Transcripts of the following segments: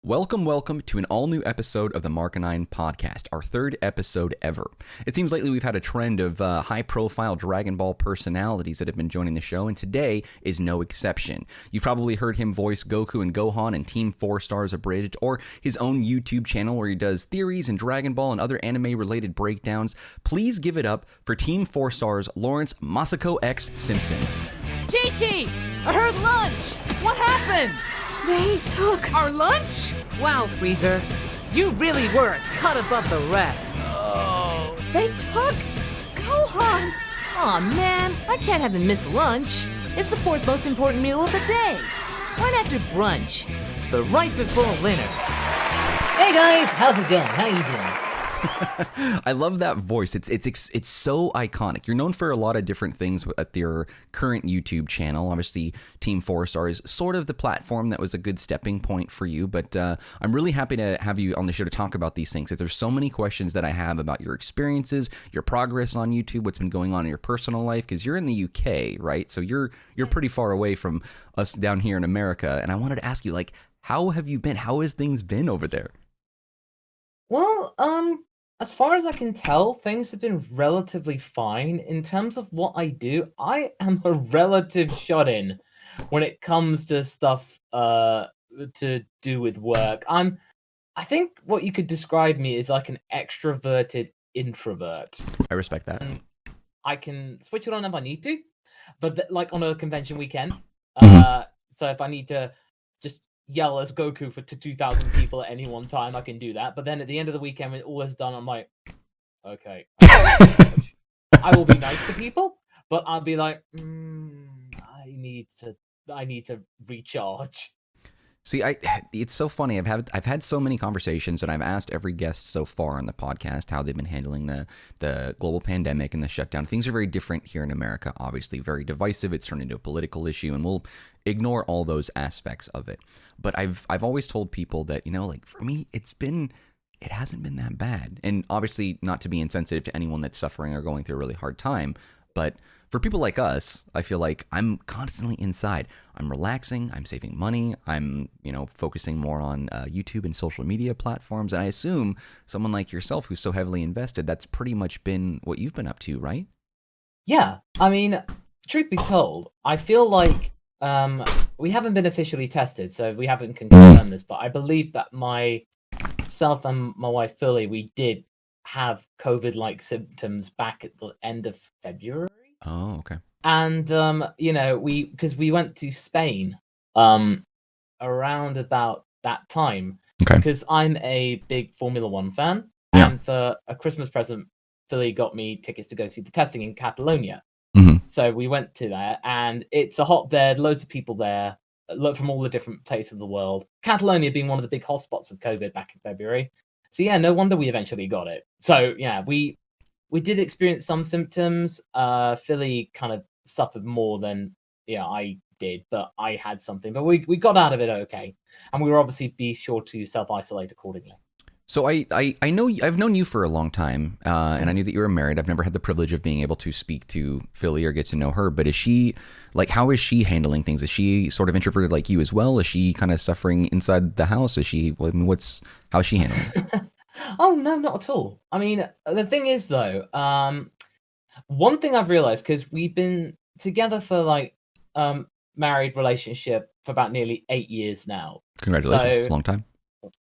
Welcome to an all-new episode of the Marcanine podcast, our third episode ever. It seems lately we've had a trend of high-profile Dragon Ball personalities that have been joining the show, and today is no exception. You've probably heard him voice Goku and Gohan in Team 4 Stars Abridged, or his own YouTube channel where he does theories and Dragon Ball and other anime-related breakdowns. Please give it up for Team 4 Stars Lawrence MasakoX Simpson. Chi-Chi! I heard lunch! What happened? They took Our lunch? Wow, Freezer. You really were a cut above the rest. They took Gohan! Aw, man. I can't have him miss lunch. It's the fourth most important meal of the day. Right after brunch. But right before dinner. Hey guys, how's it going? How you doing? I love that voice. It's so iconic. You're known for a lot of different things at your current YouTube channel. Obviously, Team 4 Star is sort of the platform that was a good stepping point for you. But I'm really happy to have you on the show to talk about these things. There's so many questions that I have about your experiences, your progress on YouTube, what's been going on in your personal life, because you're in the UK, right? So you're pretty far away from us down here in America. And I wanted to ask you, like, how have you been? How has things been over there? Well, as far as I can tell, things have been relatively fine. In terms of what I do, I am a relative shut-in when it comes to stuff to do with work. I think what you could describe me is like an extroverted introvert. I respect that. And I can switch it on if I need to, but like on a convention weekend. So if I need to just yell as Goku to 2,000 people at any one time, I can do that. But then at the end of the weekend, when all is done, I'm like, okay, I will be nice to people, but I'll be like, I need to recharge. See, it's so funny. I've had so many conversations, and I've asked every guest so far on the podcast how they've been handling the global pandemic and the shutdown. Things are very different here in America, obviously very divisive. It's turned into a political issue, and we'll ignore all those aspects of it. But I've always told people that, like for me, it hasn't been that bad. And obviously not to be insensitive to anyone that's suffering or going through a really hard time, but for people like us, I feel like I'm constantly inside. I'm relaxing, I'm saving money, I'm, focusing more on YouTube and social media platforms. And I assume someone like yourself who's so heavily invested, that's pretty much been what you've been up to, right? Yeah, I mean, truth be told, I feel like we haven't been officially tested, so we haven't confirmed this, but I believe that myself and my wife Philly, we did have COVID-like symptoms back at the end of February. Oh, okay. And because we went to Spain around about that time. Okay. Because I'm a big Formula One fan, Yeah. and for a Christmas present, Philly got me tickets to go see the testing in Catalonia. Mm-hmm. So we went to there, and it's a hotbed, loads of people there, from all the different places of the world. Catalonia being one of the big hotspots of COVID back in February. So yeah, no wonder we eventually got it. So yeah, we did experience some symptoms. Philly kind of suffered more than I did, but I had something. But we got out of it okay, and we were obviously be sure to self-isolate accordingly. So I know I've known you for a long time, and I knew that you were married. I've never had the privilege of being able to speak to Philly or get to know her. But is she how is she handling things? Is she sort of introverted like you as well? Is she kind of suffering inside the house? Is she? How is she handling it? Oh no, not at all. I mean, the thing is though, one thing I've realized, because we've been together for married relationship for about nearly 8 years now. Congratulations, So, long time.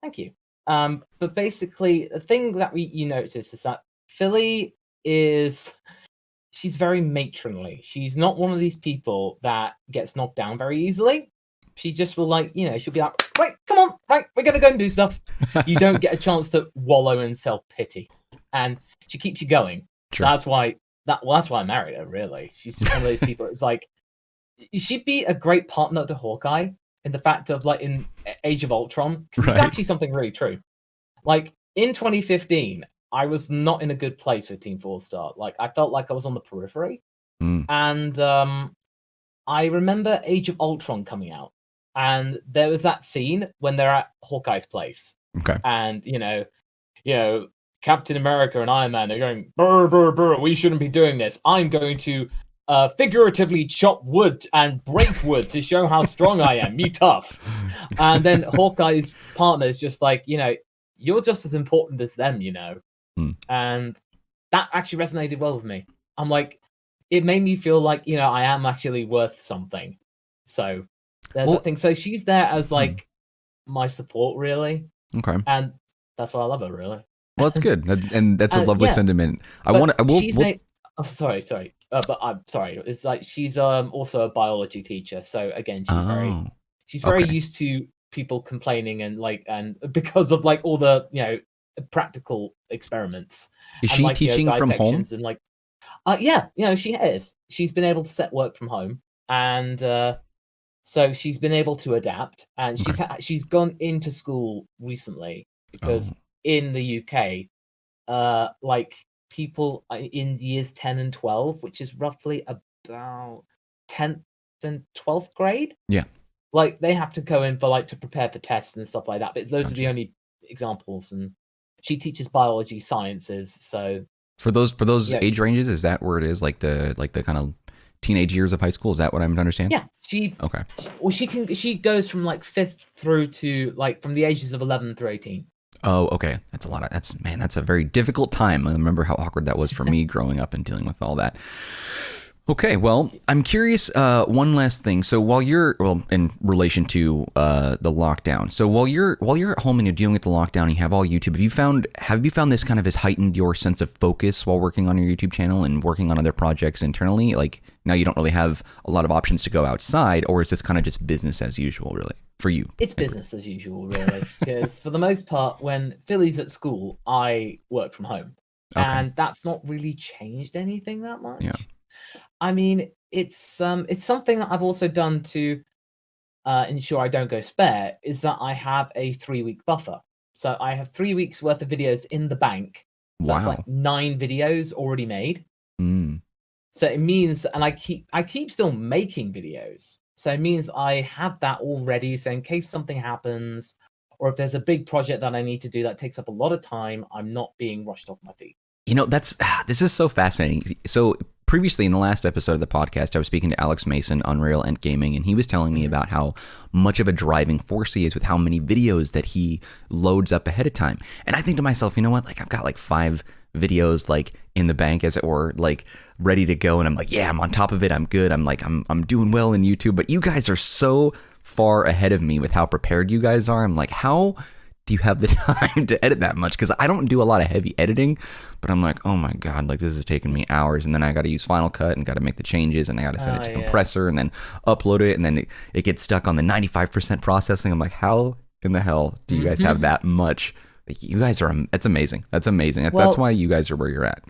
thank you. But basically, the thing that you notice is that Philly she's very matronly. She's not one of these people that gets knocked down very easily. She just will she'll be like, right, come on, right, we're gonna go and do stuff. You don't get a chance to wallow in self-pity, and she keeps you going. Sure. So that's why I married her. Really, she's just one of those people. It's like she'd be a great partner to Hawkeye in the fact of in Age of Ultron. Right. It's actually something really true. In 2015, I was not in a good place with Team 4 Star. I felt like I was on the periphery, and I remember Age of Ultron coming out. And there was that scene when they're at Hawkeye's place. Okay. And, Captain America and Iron Man are going, brr, brr, brr, we shouldn't be doing this. I'm going to figuratively chop wood and break wood to show how strong I am. You tough. And then Hawkeye's partner is just like, you're just as important as them, And that actually resonated well with me. I'm like, it made me feel like, I am actually worth something. So there's that thing. So she's there as like my support, really. Okay. And that's why I love her, really. Well, that's good. That's a lovely sentiment. Sorry. But I'm sorry. It's like she's also a biology teacher. So again, she's very used to people complaining and because of like all the practical experiments. Is she teaching from home? And she is. She's been able to set work from home, and so she's been able to adapt. And she's gone into school recently because in the UK, like people in years 10 and 12, which is roughly about 10th and 12th grade. Yeah. Like they have to go in for to prepare for tests and stuff like that. But those are the only examples. And she teaches biology sciences. So for those age ranges, is that where it is? Like the kind of teenage years of high school? Is that what I'm to understand? Yeah. She goes from like 5th through to from the ages of 11 through 18. Oh, okay. That's a lot. That's a very difficult time. I remember how awkward that was for me growing up and dealing with all that. Okay, well, I'm curious. One last thing. So while you're in relation to the lockdown, so while you're at home and you're dealing with the lockdown, you have all YouTube. Have you found this kind of has heightened your sense of focus while working on your YouTube channel and working on other projects internally? Like now you don't really have a lot of options to go outside, or is this kind of just business as usual, really, for you? It's business as usual, really, because for the most part, when Philly's at school, I work from home, and that's not really changed anything that much. Yeah. I mean, it's something that I've also done to ensure I don't go spare, is that I have a 3-week buffer. So I have 3 weeks worth of videos in the bank. So that's like 9 videos already made. So it means, and I keep still making videos. So it means I have that all ready. So in case something happens, or if there's a big project that I need to do that takes up a lot of time, I'm not being rushed off my feet. This is so fascinating. So previously in the last episode of the podcast, I was speaking to Alex Mason, Unreal and Gaming, and he was telling me about how much of a driving force he is with how many videos that he loads up ahead of time. And I think to myself, you know what? Like I've got like 5 videos like in the bank, as it were, like ready to go, and I'm like, yeah, I'm on top of it. I'm good. I'm like, I'm doing well in YouTube. But you guys are so far ahead of me with how prepared you guys are. I'm like, how do you have the time to edit that much? Because I don't do a lot of heavy editing, but I'm like, oh my God, like this is taking me hours, and then I got to use Final Cut and got to make the changes, and I got to send it to compressor and then upload it, and then it gets stuck on the 95% processing. I'm like, how in the hell do you guys have that much? Like, you guys are, it's amazing. That's amazing. That's why you guys are where you're at.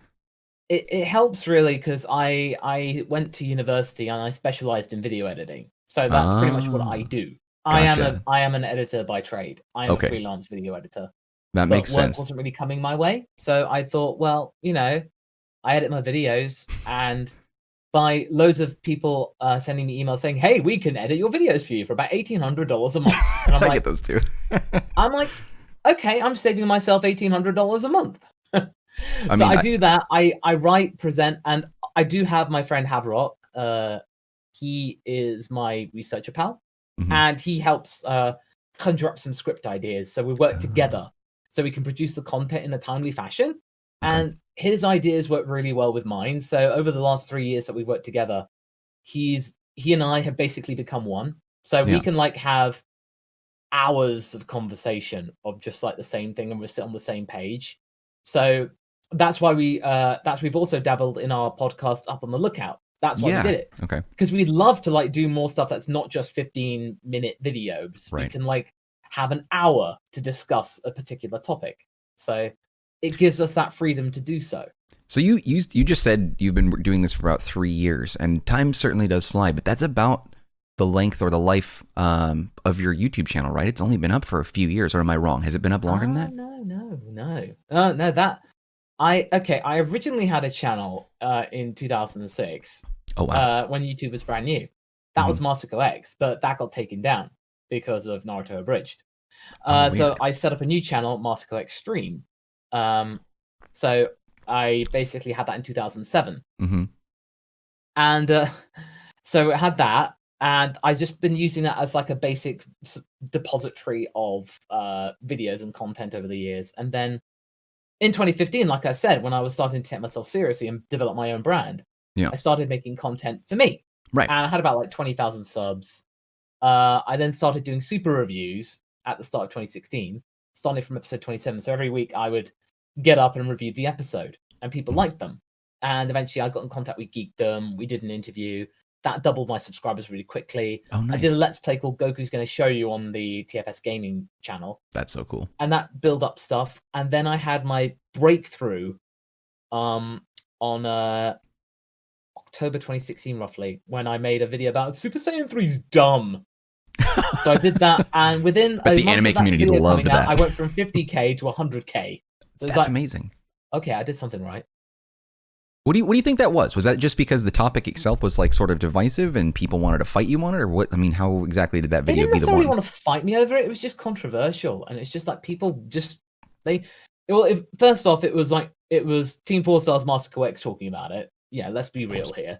It helps really because I went to university and I specialized in video editing. So that's pretty much what I do. Gotcha. I am an editor by trade. I'm a freelance video editor. That makes sense. Work wasn't really coming my way. So I thought, well, I edit my videos, and by loads of people sending me emails saying, hey, we can edit your videos for you for about $1,800 a month. And I'm I get those too. I'm like, okay, I'm saving myself $1,800 a month. I do that. I write, present, and I do have my friend Haverock. He is my researcher pal, and he helps conjure up some script ideas. So we work together so we can produce the content in a timely fashion. And his ideas work really well with mine. So over the last 3 years that we've worked together, he and I have basically become one. So we can like have hours of conversation of just like the same thing, and we're sit on the same page. So that's why we've also dabbled in our podcast Up on the Lookout. That's why we did it. Okay. Because we'd love to like do more stuff that's not just 15-minute videos. Right. We can like have an hour to discuss a particular topic. So it gives us that freedom to do so. So you just said you've been doing this for about 3 years, and time certainly does fly, but that's about the length or the life of your YouTube channel, right? It's only been up for a few years, or am I wrong? Has it been up longer than that? No. I originally had a channel in 2006. Oh wow! When YouTube was brand new. That was MasakoX, but that got taken down because of Naruto Abridged. So I set up a new channel, MasakoX Stream. So I basically had that in 2007. And so it had that, and I've just been using that as like a basic depository of videos and content over the years. And then in 2015, like I said, when I was starting to take myself seriously and develop my own brand, Yeah. I started making content for me. Right. And I had about like 20,000 subs. I then started doing super reviews at the start of 2016, starting from episode 27. So every week I would get up and review the episode, and people liked them. And eventually I got in contact with Geekdom. We did an interview. That doubled my subscribers really quickly. Oh, nice. I did a Let's Play called Goku's Going to Show You on the TFS Gaming channel. That's so cool. And that built up stuff. And then I had my breakthrough on October 2016, roughly, when I made a video about Super Saiyan 3's dumb. So I did that, and within but the anime community loved that. I went from 50k to 100k. So That's like, amazing. Okay, I did something right. What do you think that was? Was that just because the topic itself was like sort of divisive and people wanted to fight you on it, or what? I mean, how exactly did that They video didn't be the necessarily one? want to fight me over it. It was just controversial, and it's just like people just first off, it was Team 4 Stars MasakoX talking about it. Yeah, let's be real here.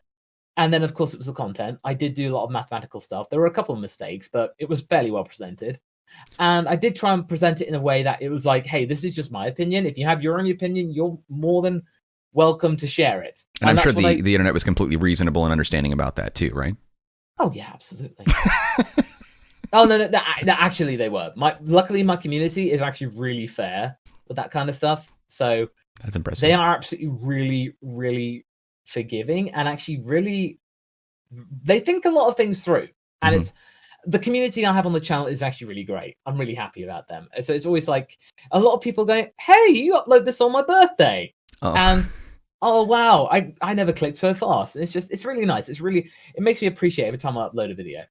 And then, of course, it was the content. I did do a lot of mathematical stuff. There were a couple of mistakes, but it was fairly well presented. And I did try and present it in a way that it was like, hey, this is just my opinion. If you have your own opinion, you're more than welcome to share it. And I'm sure the internet was completely reasonable and understanding about that too, right? Oh, yeah, absolutely. Oh, no, actually, they were. Luckily, my community is actually really fair with that kind of stuff. So that's impressive. They are absolutely really, really forgiving, and actually really they think a lot of things through, and it's the community I have on the channel is actually really great. I'm really happy about them. So it's always like a lot of people going, hey, you upload this on my birthday. And oh wow, I never clicked so fast. It's really nice. It makes me appreciate every time I upload a video.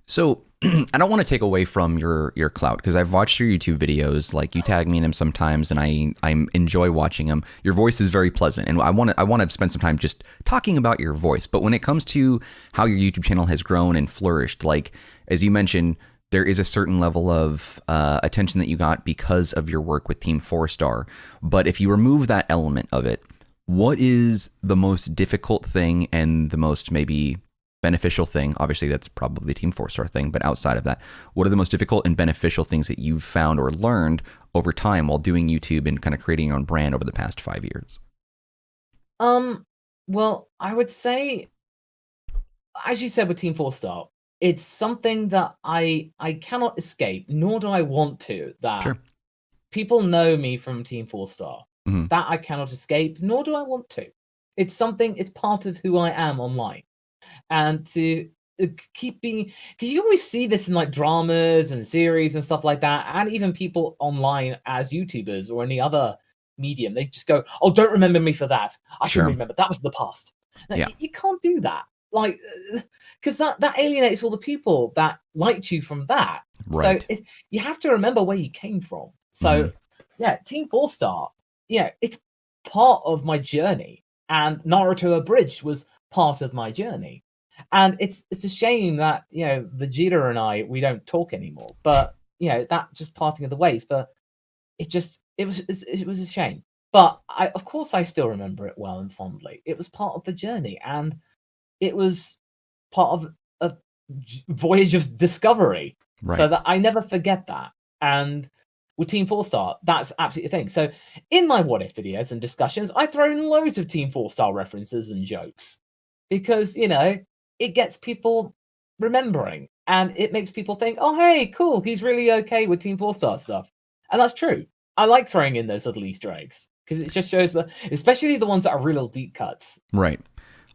So I don't want to take away from your clout, because I've watched your YouTube videos. Like, you tag me in them sometimes, and I enjoy watching them. Your voice is very pleasant, and I want to spend some time just talking about your voice. But when it comes to how your YouTube channel has grown and flourished, like as you mentioned, there is a certain level of attention that you got because of your work with Team 4 Star. But if you remove that element of it, what is the most difficult thing and the most maybe beneficial thing? Obviously, that's probably the Team 4 Star thing, but outside of that, what are the most difficult and beneficial things that you've found or learned over time while doing YouTube and kind of creating your own brand over the past 5 years? Well, I would say, as you said with Team 4 Star, it's something that I cannot escape, nor do I want to. That Sure. People know me from Team 4 Star. That I cannot escape, nor do I want to. It's part of who I am online. And to keep being, because you always see this in like dramas and series and stuff like that, and even people online as YouTubers or any other medium, they just go, oh, don't remember me for that. I shouldn't remember. That was the past. Now, you can't do that. Like, because that alienates all the people that liked you from that. Right. So you have to remember where you came from. So yeah, Team 4 Star, it's part of my journey, and Naruto Abridged was part of my journey. And it's a shame that Vegeta and we don't talk anymore. But that just parting of the ways. But it was a shame. But of course I still remember it well and fondly. It was part of the journey, and it was part of a voyage of discovery. Right. So that I never forget that. And with Team 4 Star, that's absolutely a thing. So in my What If videos and discussions, I throw in loads of Team 4 Star references and jokes, because it gets people remembering, and it makes people think, oh, hey, cool, he's really okay with Team 4 Star stuff. And that's true. I like throwing in those little Easter eggs, because it just shows that, especially the ones that are real deep cuts. Right.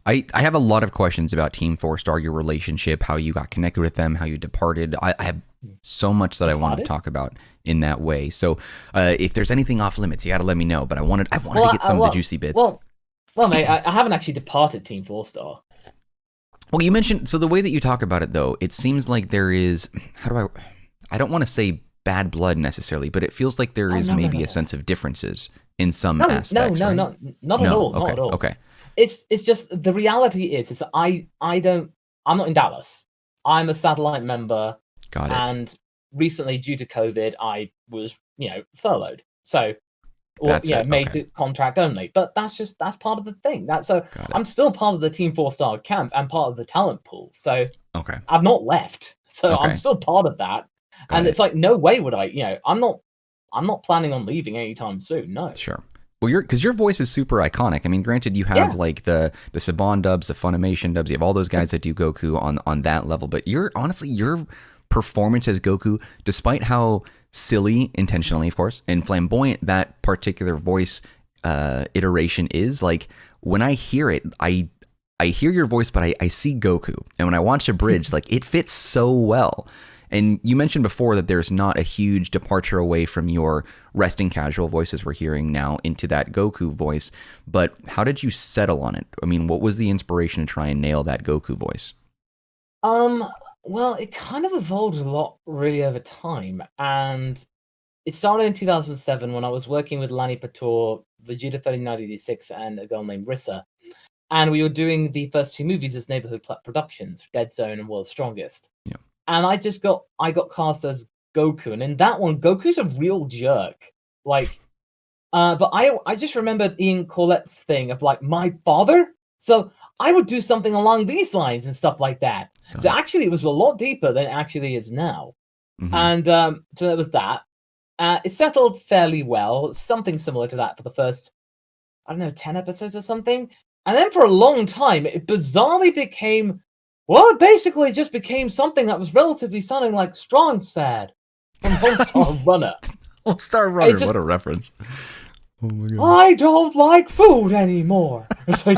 I have a lot of questions about Team 4 Star, your relationship, how you got connected with them, how you departed. I have so much that I want to talk about in that way. So if there's anything off limits, you got to let me know. But I wanted to get some of the juicy bits. Well, mate, I haven't actually departed Team 4 Star. Well, you mentioned, so the way that you talk about it, though, it seems like there is, I don't want to say bad blood necessarily, but it feels like there is maybe a sense of differences in some aspects. No, right? not at all. Okay, not at all. Okay. It's just, the reality is I'm not in Dallas. I'm a satellite member. Got it. And recently, due to COVID, I was, furloughed. So or That's it, made okay. it contract only. But that's part of the thing. I'm still part of the Team 4-star camp and part of the talent pool. So Okay. I've not left. So I'm Okay. still part of that. Got And it. it's like, no way would I, I'm not planning on leaving anytime soon. No. Sure. Well, because your voice is super iconic. I mean, granted, you have Yeah. like the Saban dubs, the Funimation dubs. You have all those guys that do Goku on that level. But your performance as Goku, despite how silly, intentionally, of course, and flamboyant that particular voice iteration is, like when I hear it, I hear your voice, but I see Goku, and when I watch a bridge, like it fits so well. And you mentioned before that there's not a huge departure away from your resting casual voices we're hearing now into that Goku voice. But how did you settle on it? I mean, what was the inspiration to try and nail that Goku voice? Well, it kind of evolved a lot really over time. And it started in 2007 when I was working with Lani Pator, Vegeta 3986, and a girl named Rissa. And we were doing the first two movies as Neighborhood Club Productions, Dead Zone and World's Strongest. Yeah. And I got cast as Goku, and in that one, Goku's a real jerk. Like, but I just remembered Ian Corlett's thing of like my father. So I would do something along these lines and stuff like that. So actually, it was a lot deeper than it actually is now. Mm-hmm. And so there was that. It settled fairly well, something similar to that for the first, 10 episodes or something. And then for a long time, it bizarrely became. Well, it basically just became something that was relatively sounding like Strong Sad from Homestar Runner. Homestar Runner, what a reference. Oh my God. I don't like food anymore. So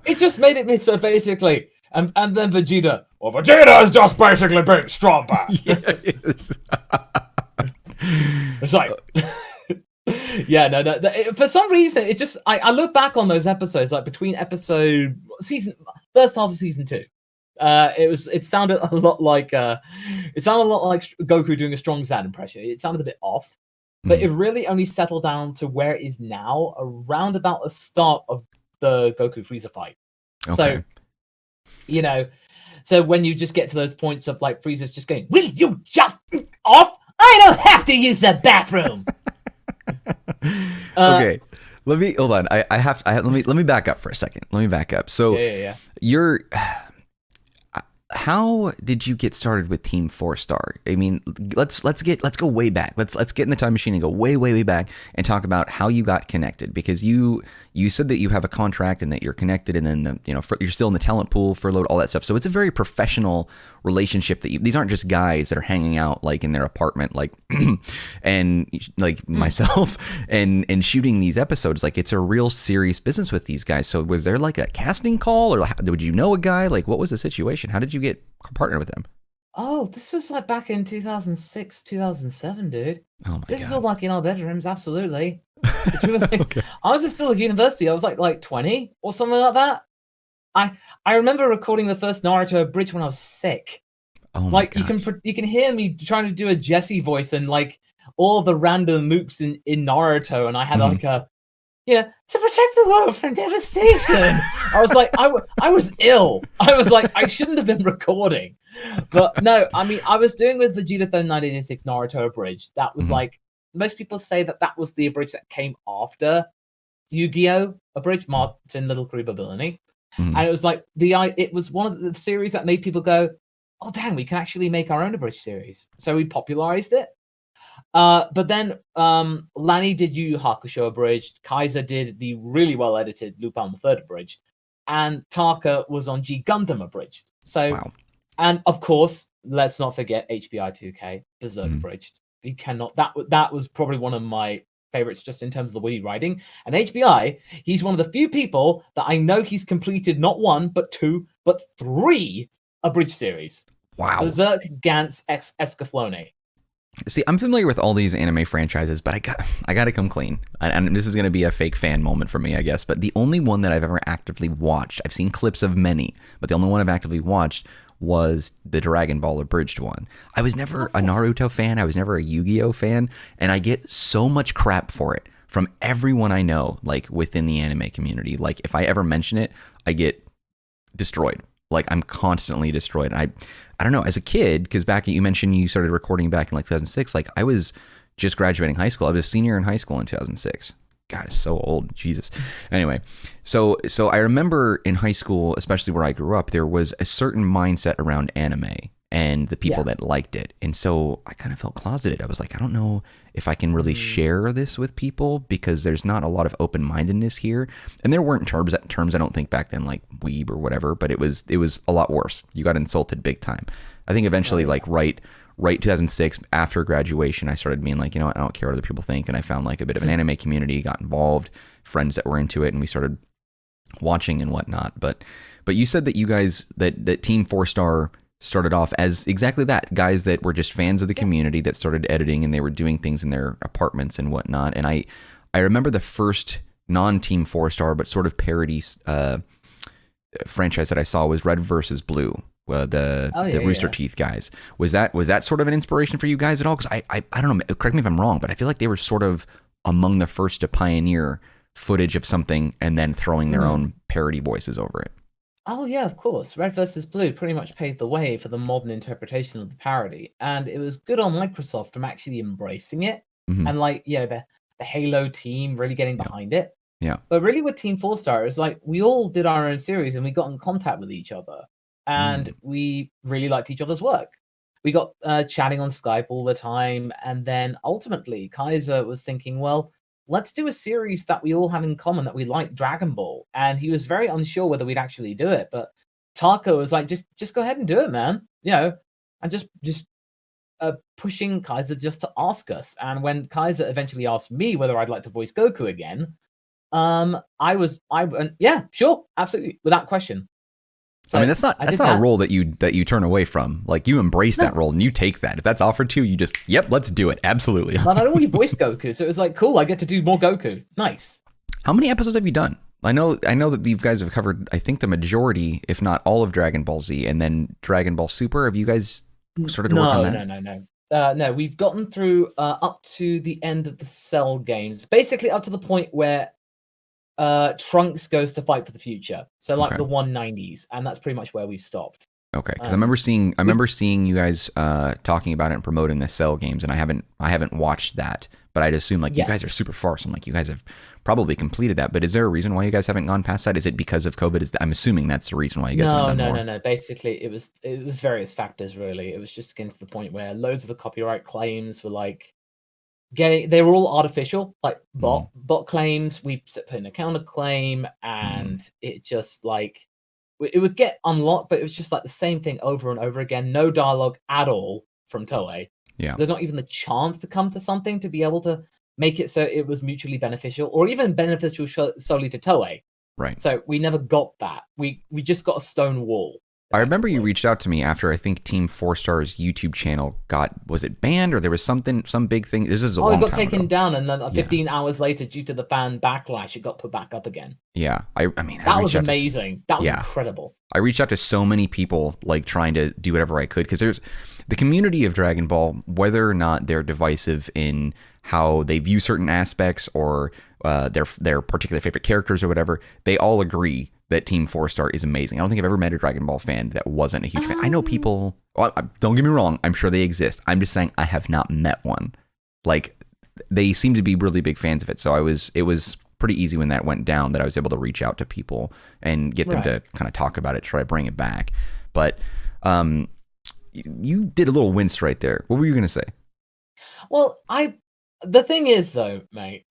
it just made it so basically, and then Vegeta. Well, Vegeta is just basically being strong back. Yeah, it is. It's like, yeah, no. For some reason, it just I look back on those episodes, like between first half of season 2. It sounded a lot like Goku doing a Strong Sad impression. It sounded a bit off, but it really only settled down to where it is now, around about the start of the Goku Frieza fight. Okay. So, so when you just get to those points of like Frieza's just going, "Will you just off? I don't have to use the bathroom." Okay. Let me hold on. Let me back up for a second. Let me back up. So Yeah. how did you get started with Team 4-Star? I mean, let's go way back. Let's get in the time machine and go way back and talk about how you got connected, because you said that you have a contract and that you're connected, and then you're still in the talent pool for all that stuff. So it's a very professional relationship that these aren't just guys that are hanging out like in their apartment, like and like myself and shooting these episodes. Like it's a real serious business with these guys. So was there like a casting call, or would you know a guy? Like what was the situation? How did you get partnered with them? Oh, this was like back in 2006, 2007, dude. Oh my This God. is all like in our bedrooms, absolutely. Okay. I was still at university. I was like 20 or something like that. I remember recording the first Naruto bridge when I was sick. Oh my Like gosh. you can hear me trying to do a Jesse voice and like all the random mooks in Naruto, and I had like a to protect the world from devastation. I was like, I was ill. I was like, I shouldn't have been recording. But no, I mean, I was doing with Vegeta 1986 Naruto abridged. That was like, most people say that was the abridged that came after Yu-Gi-Oh! Abridged, Martin Little Creepability. And it was like, it was one of the series that made people go, oh, dang, we can actually make our own abridged series. So we popularized it. But then Lani did Yu Yu Hakusho abridged, Kaiser did the really well edited Lupin the Third abridged, and Taka was on G Gundam abridged. So, Wow. And of course, let's not forget HBI 2K Berserk abridged. You cannot. That was probably one of my favorites, just in terms of the way writing. And HBI, he's one of the few people that I know he's completed not one, but two, but three abridged series. Wow. Berserk, Gantz, Escaflowne. See, I'm familiar with all these anime franchises, but I got to come clean. And this is going to be a fake fan moment for me, I guess. But the only one that I've ever actively watched, I've seen clips of many, but the only one I've actively watched was the Dragon Ball abridged one. I was never a Naruto fan. I was never a Yu-Gi-Oh fan. And I get so much crap for it from everyone I know, like within the anime community. Like if I ever mention it, I get destroyed. Like I'm constantly destroyed. I don't know, as a kid, because you mentioned you started recording back in like 2006, like I was just graduating high school. I was a senior in high school in 2006. God, it's so old. Jesus. Anyway, so I remember in high school, especially where I grew up, there was a certain mindset around anime and the people that liked it. And so I kind of felt closeted. I was like, I don't know if I can really share this with people because there's not a lot of open-mindedness here. And there weren't terms I don't think back then, like weeb or whatever, but it was a lot worse. You got insulted big time. I think eventually like right 2006 after graduation, I started being like, you know what, I don't care what other people think. And I found like a bit of an anime community, got involved, friends that were into it, and we started watching and whatnot. But you said that you guys, that Team 4-Star started off as exactly that, guys that were just fans of the community that started editing, and they were doing things in their apartments and whatnot. And I remember the first non-Team 4-Star but sort of parody franchise that I saw was Red versus Blue. The Rooster Teeth guys. Was that sort of an inspiration for you guys at all? Because I don't know, correct me if I'm wrong, but I feel like they were sort of among the first to pioneer footage of something and then throwing their own parody voices over it. Oh yeah, of course. Red versus Blue pretty much paved the way for the modern interpretation of the parody, and it was good on Microsoft from actually embracing it, and like the Halo team really getting behind it. Yeah. But really, with Team 4-Star, it's like we all did our own series and we got in contact with each other, and we really liked each other's work. We got chatting on Skype all the time, and then ultimately Kaiser was thinking, well, let's do a series that we all have in common, that we like, Dragon Ball. And he was very unsure whether we'd actually do it, but Taco was like, just go ahead and do it, man. And just pushing Kaiser just to ask us. And when Kaiser eventually asked me whether I'd like to voice Goku again, I went, yeah, sure, absolutely, without question. So I mean, that's not a role that you turn away from. Like, you embrace that role and you take that. If that's offered to you, you just, yep, let's do it. Absolutely. But I don't want you voice Goku, so it was like, cool, I get to do more Goku. Nice. How many episodes have you done? I know that you guys have covered, I think, the majority, if not all, of Dragon Ball Z and then Dragon Ball Super. Have you guys started to work on that? No, we've gotten through up to the end of the Cell games, basically up to the point where Trunks goes to fight for the future, so like the 190s, and that's pretty much where we've stopped. Okay, because I remember seeing you guys talking about it and promoting the Cell games, and I haven't watched that, but I'd assume like you guys are super far, so I'm like, you guys have probably completed that. But is there a reason why you guys haven't gone past that? Is it because of COVID? I'm assuming that's the reason why you guys haven't done more. No. Basically, it was various factors. Really, it was just getting to the point where loads of the copyright claims were like. They were all artificial, like bot claims. We put in a counterclaim, and it just like it would get unlocked, but it was just like the same thing over and over again. No dialogue at all from Toei. Yeah, there's not even the chance to come to something to be able to make it so it was mutually beneficial, or even beneficial solely to Toei. Right. So we never got that. We just got a stone wall. I remember you reached out to me after I think Team 4-Star's YouTube channel was it banned, or there was some big thing? This is a long time ago. It got taken down, and then 15 hours later, due to the fan backlash, it got put back up again. Yeah, I mean, that was amazing. That was incredible. I reached out to so many people, like trying to do whatever I could, because there's the community of Dragon Ball, whether or not they're divisive in how they view certain aspects or their particular favorite characters or whatever, they all agree that Team 4-Star is amazing. I don't think I've ever met a Dragon Ball fan that wasn't a huge fan. I know people, well, don't get me wrong, I'm sure they exist. I'm just saying I have not met one. Like, they seem to be really big fans of it. So it was pretty easy when that went down that I was able to reach out to people and get them to kind of talk about it, try to bring it back. But you did a little wince right there. What were you going to say? Well, the thing is though, mate,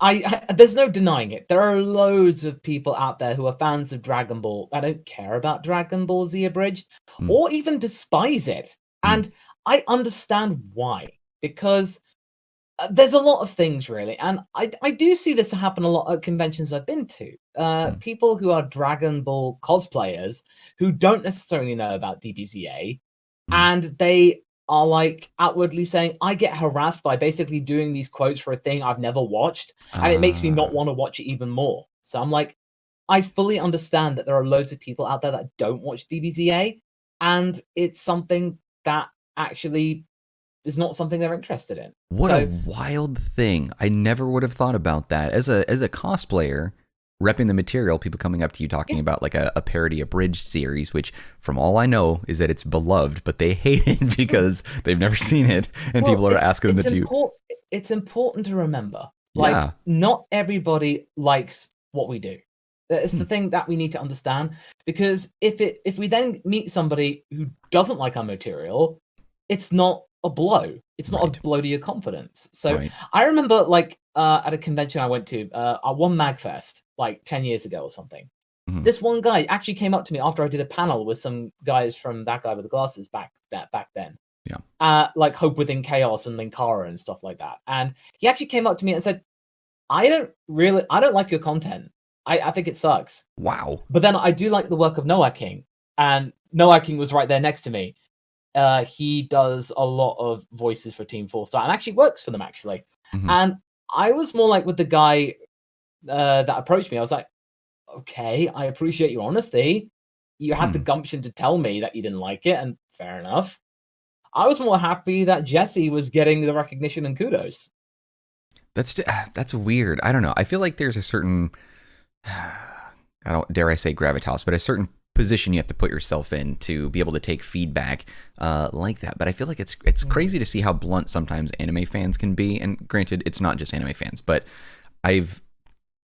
there's no denying it. There are loads of people out there who are fans of Dragon Ball that don't care about Dragon Ball Z Abridged or even despise it. And I understand why, because there's a lot of things really. And I do see this happen a lot at conventions I've been to. People who are Dragon Ball cosplayers who don't necessarily know about DBZA, and they are like outwardly saying, I get harassed by basically doing these quotes for a thing I've never watched, and it makes me not want to watch it even more. So I'm like, I fully understand that there are loads of people out there that don't watch DBZA, and it's something that actually is not something they're interested in. What a wild thing. I never would have thought about that. As a cosplayer, repping the material, people coming up to you talking about like a parody abridged series, which from all I know is that it's beloved, but they hate it because they've never seen it, and people are asking them to do. It's important to remember Like, Yeah. not everybody likes what we do. It's the thing that we need to understand, because if we then meet somebody who doesn't like our material, it's not a blow. It's not a Right. blow to your confidence. So Right. I remember, like, at a convention I went to, at one MagFest, like 10 years ago or something. Mhm. This one guy actually came up to me after I did a panel with some guys from That Guy with the Glasses back then. Yeah. Like Hope Within Chaos and Linkara and stuff like that. And he actually came up to me and said, I don't like your content. I think it sucks. Wow. But then I do like the work of Noah King. And Noah King was right there next to me. He does a lot of voices for Team 4 Star and actually works for them, actually. Mhm. And I was more like with the guy that approached me. I was like, okay, I appreciate your honesty. You had the gumption to tell me that you didn't like it, and fair enough. I was more happy that Jesse was getting the recognition and kudos. That's weird. I don't know. I feel like there's a certain, I don't dare I say gravitas, but a certain position you have to put yourself in to be able to take feedback like that. But I feel like it's crazy to see how blunt sometimes anime fans can be. And granted, it's not just anime fans, but I've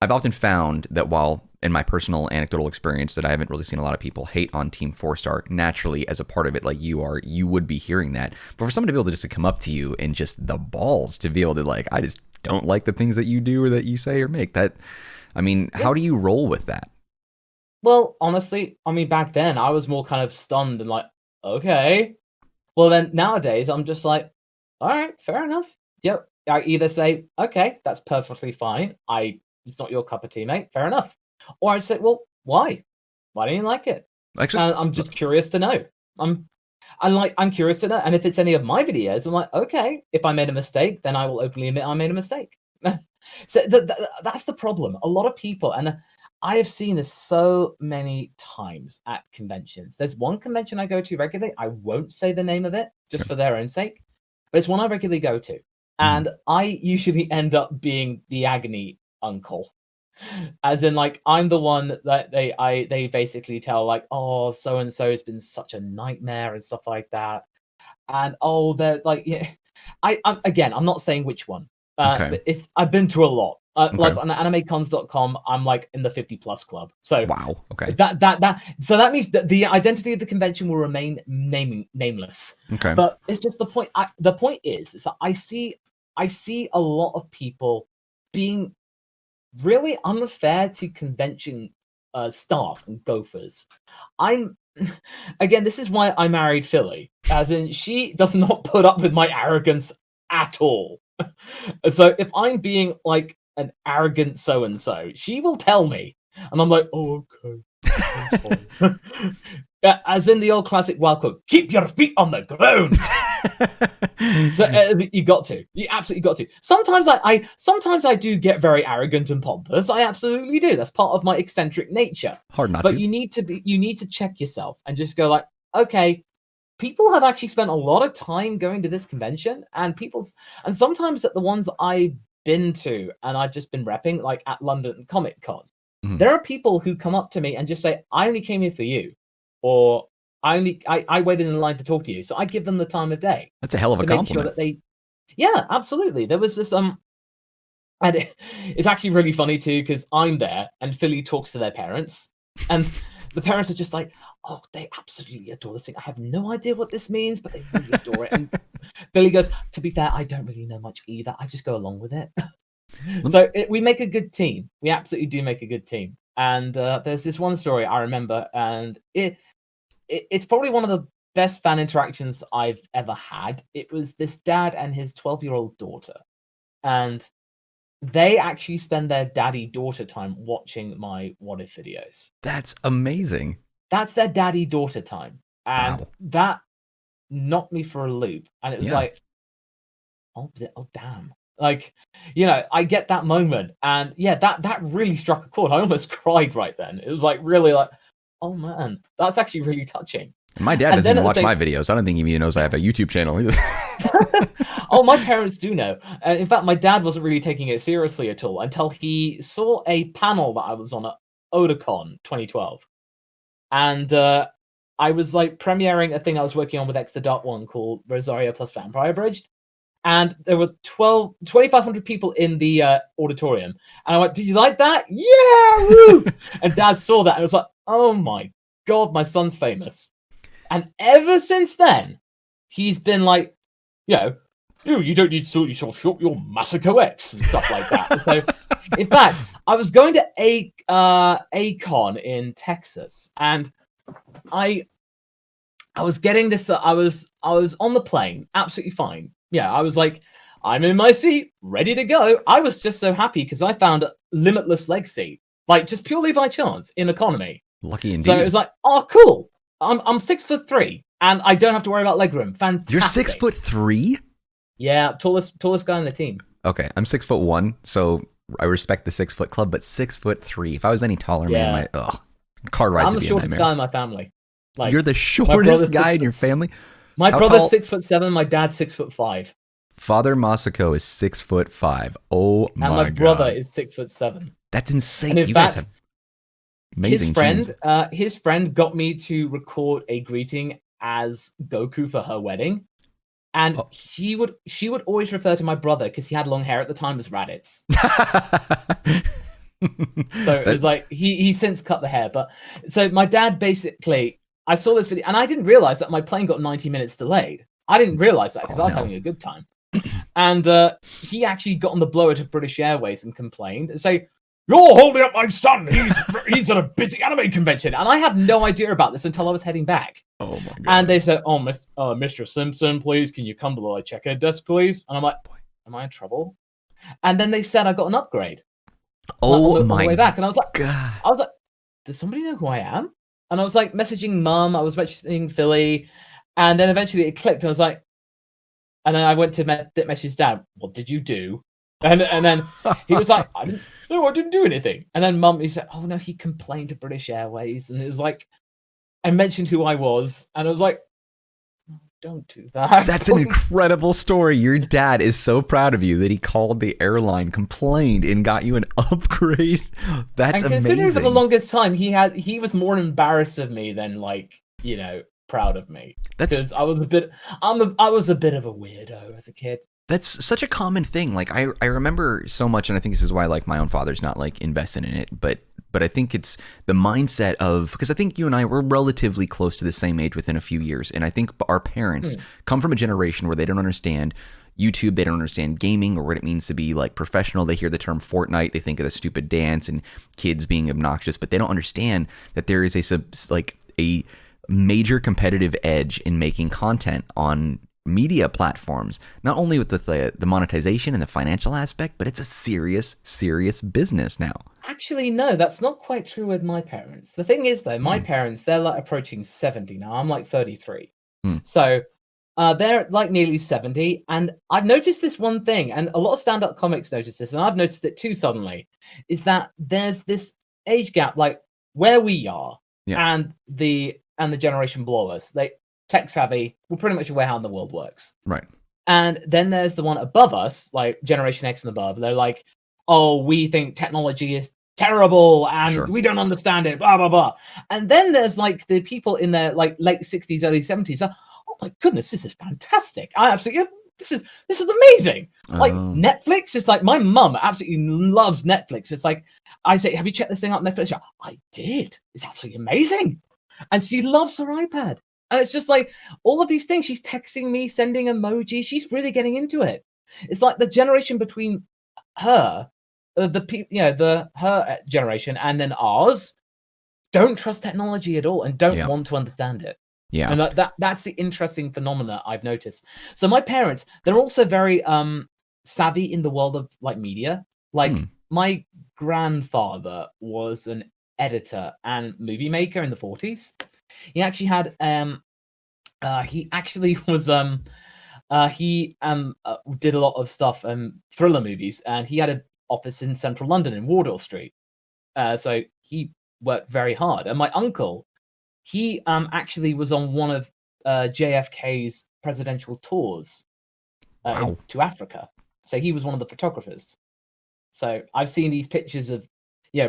often found that while in my personal anecdotal experience that I haven't really seen a lot of people hate on Team 4 Star, naturally as a part of it, like you would be hearing that. But for someone to be able to just come up to you and just the balls to be able to like, I just don't like the things that you do or that you say or make, that, I mean, how do you roll with that? Well, honestly, I mean, back then I was more kind of stunned and like, okay. Well, then nowadays I'm just like, all right, fair enough. Yep. I either say, okay, that's perfectly fine. It's not your cup of tea, mate. Fair enough. Or I'd say, well, why? Why don't you like it? Actually, I'm just curious to know. I'm curious to know. And if it's any of my videos, I'm like, okay, if I made a mistake, then I will openly admit I made a mistake. So that's the problem. A lot of people, and I have seen this so many times at conventions. There's one convention I go to regularly. I won't say the name of it just for their own sake, but it's one I regularly go to. And I usually end up being the agony uncle. As in, like, I'm the one that they basically tell, like, oh, so and so has been such a nightmare and stuff like that. And oh, they're like, yeah. I'm not saying which one. But I've been to a lot. Like on animecons.com, I'm like in the 50+ club. So wow. Okay. So that means that the identity of the convention will remain nameless. Okay. But it's just the point. The point is that I see a lot of people being really unfair to convention staff and gophers. Again, this is why I married Philly, as in she does not put up with my arrogance at all. So if I'm being like an arrogant so and so, she will tell me, and I'm like, oh, okay. As in the old classic wild quote, keep your feet on the ground. So you absolutely got to. Sometimes I do get very arrogant and pompous. I absolutely do. That's part of my eccentric nature. Hard not but to. you need to check yourself and just go like, okay, people have actually spent a lot of time going to this convention, and sometimes at the ones I've been to and I've just been repping, like at London Comic Con, there are people who come up to me and just say, I only came here for you, or I waited in line to talk to you. So I give them the time of day. That's a hell of a compliment. Sure that yeah, absolutely. There was this and it's actually really funny too, because I'm there and Philly talks to their parents, and the parents are just like, oh, they absolutely adore this thing. I have no idea what this means, but they really adore it. And Philly goes, to be fair, I don't really know much either. I just go along with it. So we make a good team. We absolutely do make a good team. And there's this one story I remember, and it's probably one of the best fan interactions I've ever had. It was this dad and his 12-year-old daughter, and they actually spend their daddy-daughter time watching my What If videos. That's amazing. That's their daddy-daughter time. And that knocked me for a loop. And it was like, oh, damn. Like, I get that moment. And yeah, that really struck a chord. I almost cried right then. It was like, really like, oh man, that's actually really touching. My dad doesn't even watch my videos. I don't think he even knows I have a YouTube channel. Oh, my parents do know. In fact, my dad wasn't really taking it seriously at all until he saw a panel that I was on at Otakon 2012. And I was like premiering a thing I was working on with Extra Dark One called Rosario plus Vampire Bridged. and there were 2,500 people in the auditorium. And I went, "Did you like that? Yeah, woo!" And Dad saw that and was like, "Oh my God, my son's famous." And ever since then, he's been like, you don't need to sort yourself short, you're MasakoX and stuff like that. So, in fact, I was going to Acon in Texas, and I was getting this. I was on the plane, absolutely fine. Yeah, I was like, I'm in my seat, ready to go. I was just so happy because I found a limitless leg seat, like just purely by chance in economy. Lucky indeed. So it was like, oh, cool. I'm 6'3", and I don't have to worry about legroom. Fantastic. You're 6'3"? Yeah, tallest guy on the team. Okay, I'm 6'1", so I respect the 6 foot club, but 6'3". If I was any taller, man, car rides I'm would the be a shortest nightmare. guy in my family. Like, You're the shortest guy in your family? My How brother's tall? 6'7", my dad's 6'5". Father Masako is 6'5". Oh my god. And my brother is 6'7". That's insane. And in You fact, guys have amazing genes. his friend got me to record a greeting as Goku for her wedding. And she would always refer to my brother, because he had long hair at the time, as Raditz. So it was like he since cut the hair. But so my dad basically, I saw this video and I didn't realize that my plane got 90 minutes delayed. I didn't realize that because I was having a good time. And he actually got on the blower to British Airways and complained and say, "You're holding up my son. He's at a busy anime convention." And I had no idea about this until I was heading back. Oh my god. And they said, "Oh, Mr. Simpson, please, can you come below a check-in desk, please?" And I'm like, "Am I in trouble?" And then they said I got an upgrade. Oh on my the way back, and I was like, god. "Does somebody know who I am?" And I was like messaging Mum, I was messaging Philly, and then eventually it clicked. And I was like, and then I went to message Dad. "What did you do?" And then he was like, I didn't do anything." And then Mum, he said, "Oh no, he complained to British Airways," and it was like, I mentioned who I was, and I was like, "Don't do that." That's an incredible story. Your dad is so proud of you that he called the airline, complained, and got you an upgrade. That's and considering amazing. for the longest time he was more embarrassed of me than proud of me. Because I was a bit of a weirdo as a kid. That's such a common thing. Like I remember so much, and I think this is why like my own father's not like invested in it, but I think it's the mindset of, because I think you and I were relatively close to the same age within a few years, and I think our parents come from a generation where they don't understand YouTube, they don't understand gaming or what it means to be like professional. They hear the term Fortnite, they think of the stupid dance and kids being obnoxious, but they don't understand that there is a major competitive edge in making content on media platforms, not only with the monetization and the financial aspect, but it's a serious business now. Actually, no, that's not quite true with my parents. The thing is, though, my parents, they're like approaching 70 now. I'm like 33. So they're like nearly 70. And I've noticed this one thing, and a lot of stand-up comics notice this, and I've noticed it too suddenly, is that there's this age gap, like where we are and the generation below us. They tech savvy, we're pretty much aware how the world works. Right. And then there's the one above us, like Generation X and above. They're like, "Oh, we think technology is terrible and we don't understand it, blah, blah, blah." And then there's like the people in their like late 60s, early 70s. "Oh my goodness, this is fantastic. This is amazing." Like Netflix, it's like my mum absolutely loves Netflix. It's like, I say, "Have you checked this thing out on Netflix?" Like, "I did. It's absolutely amazing." And she loves her iPad. And it's just like all of these things. She's texting me, sending emojis. She's really getting into it. It's like the generation between her, her generation, and then ours, don't trust technology at all and don't want to understand it. Yeah, and that's the interesting phenomena I've noticed. So my parents, they're also very savvy in the world of like media. Like my grandfather was an editor and movie maker in the 40s. He actually had he did a lot of stuff thriller movies, and he had an office in central London in Wardour Street. So he worked very hard. And my uncle, he actually was on one of JFK's presidential tours to Africa. So he was one of the photographers. So I've seen these pictures of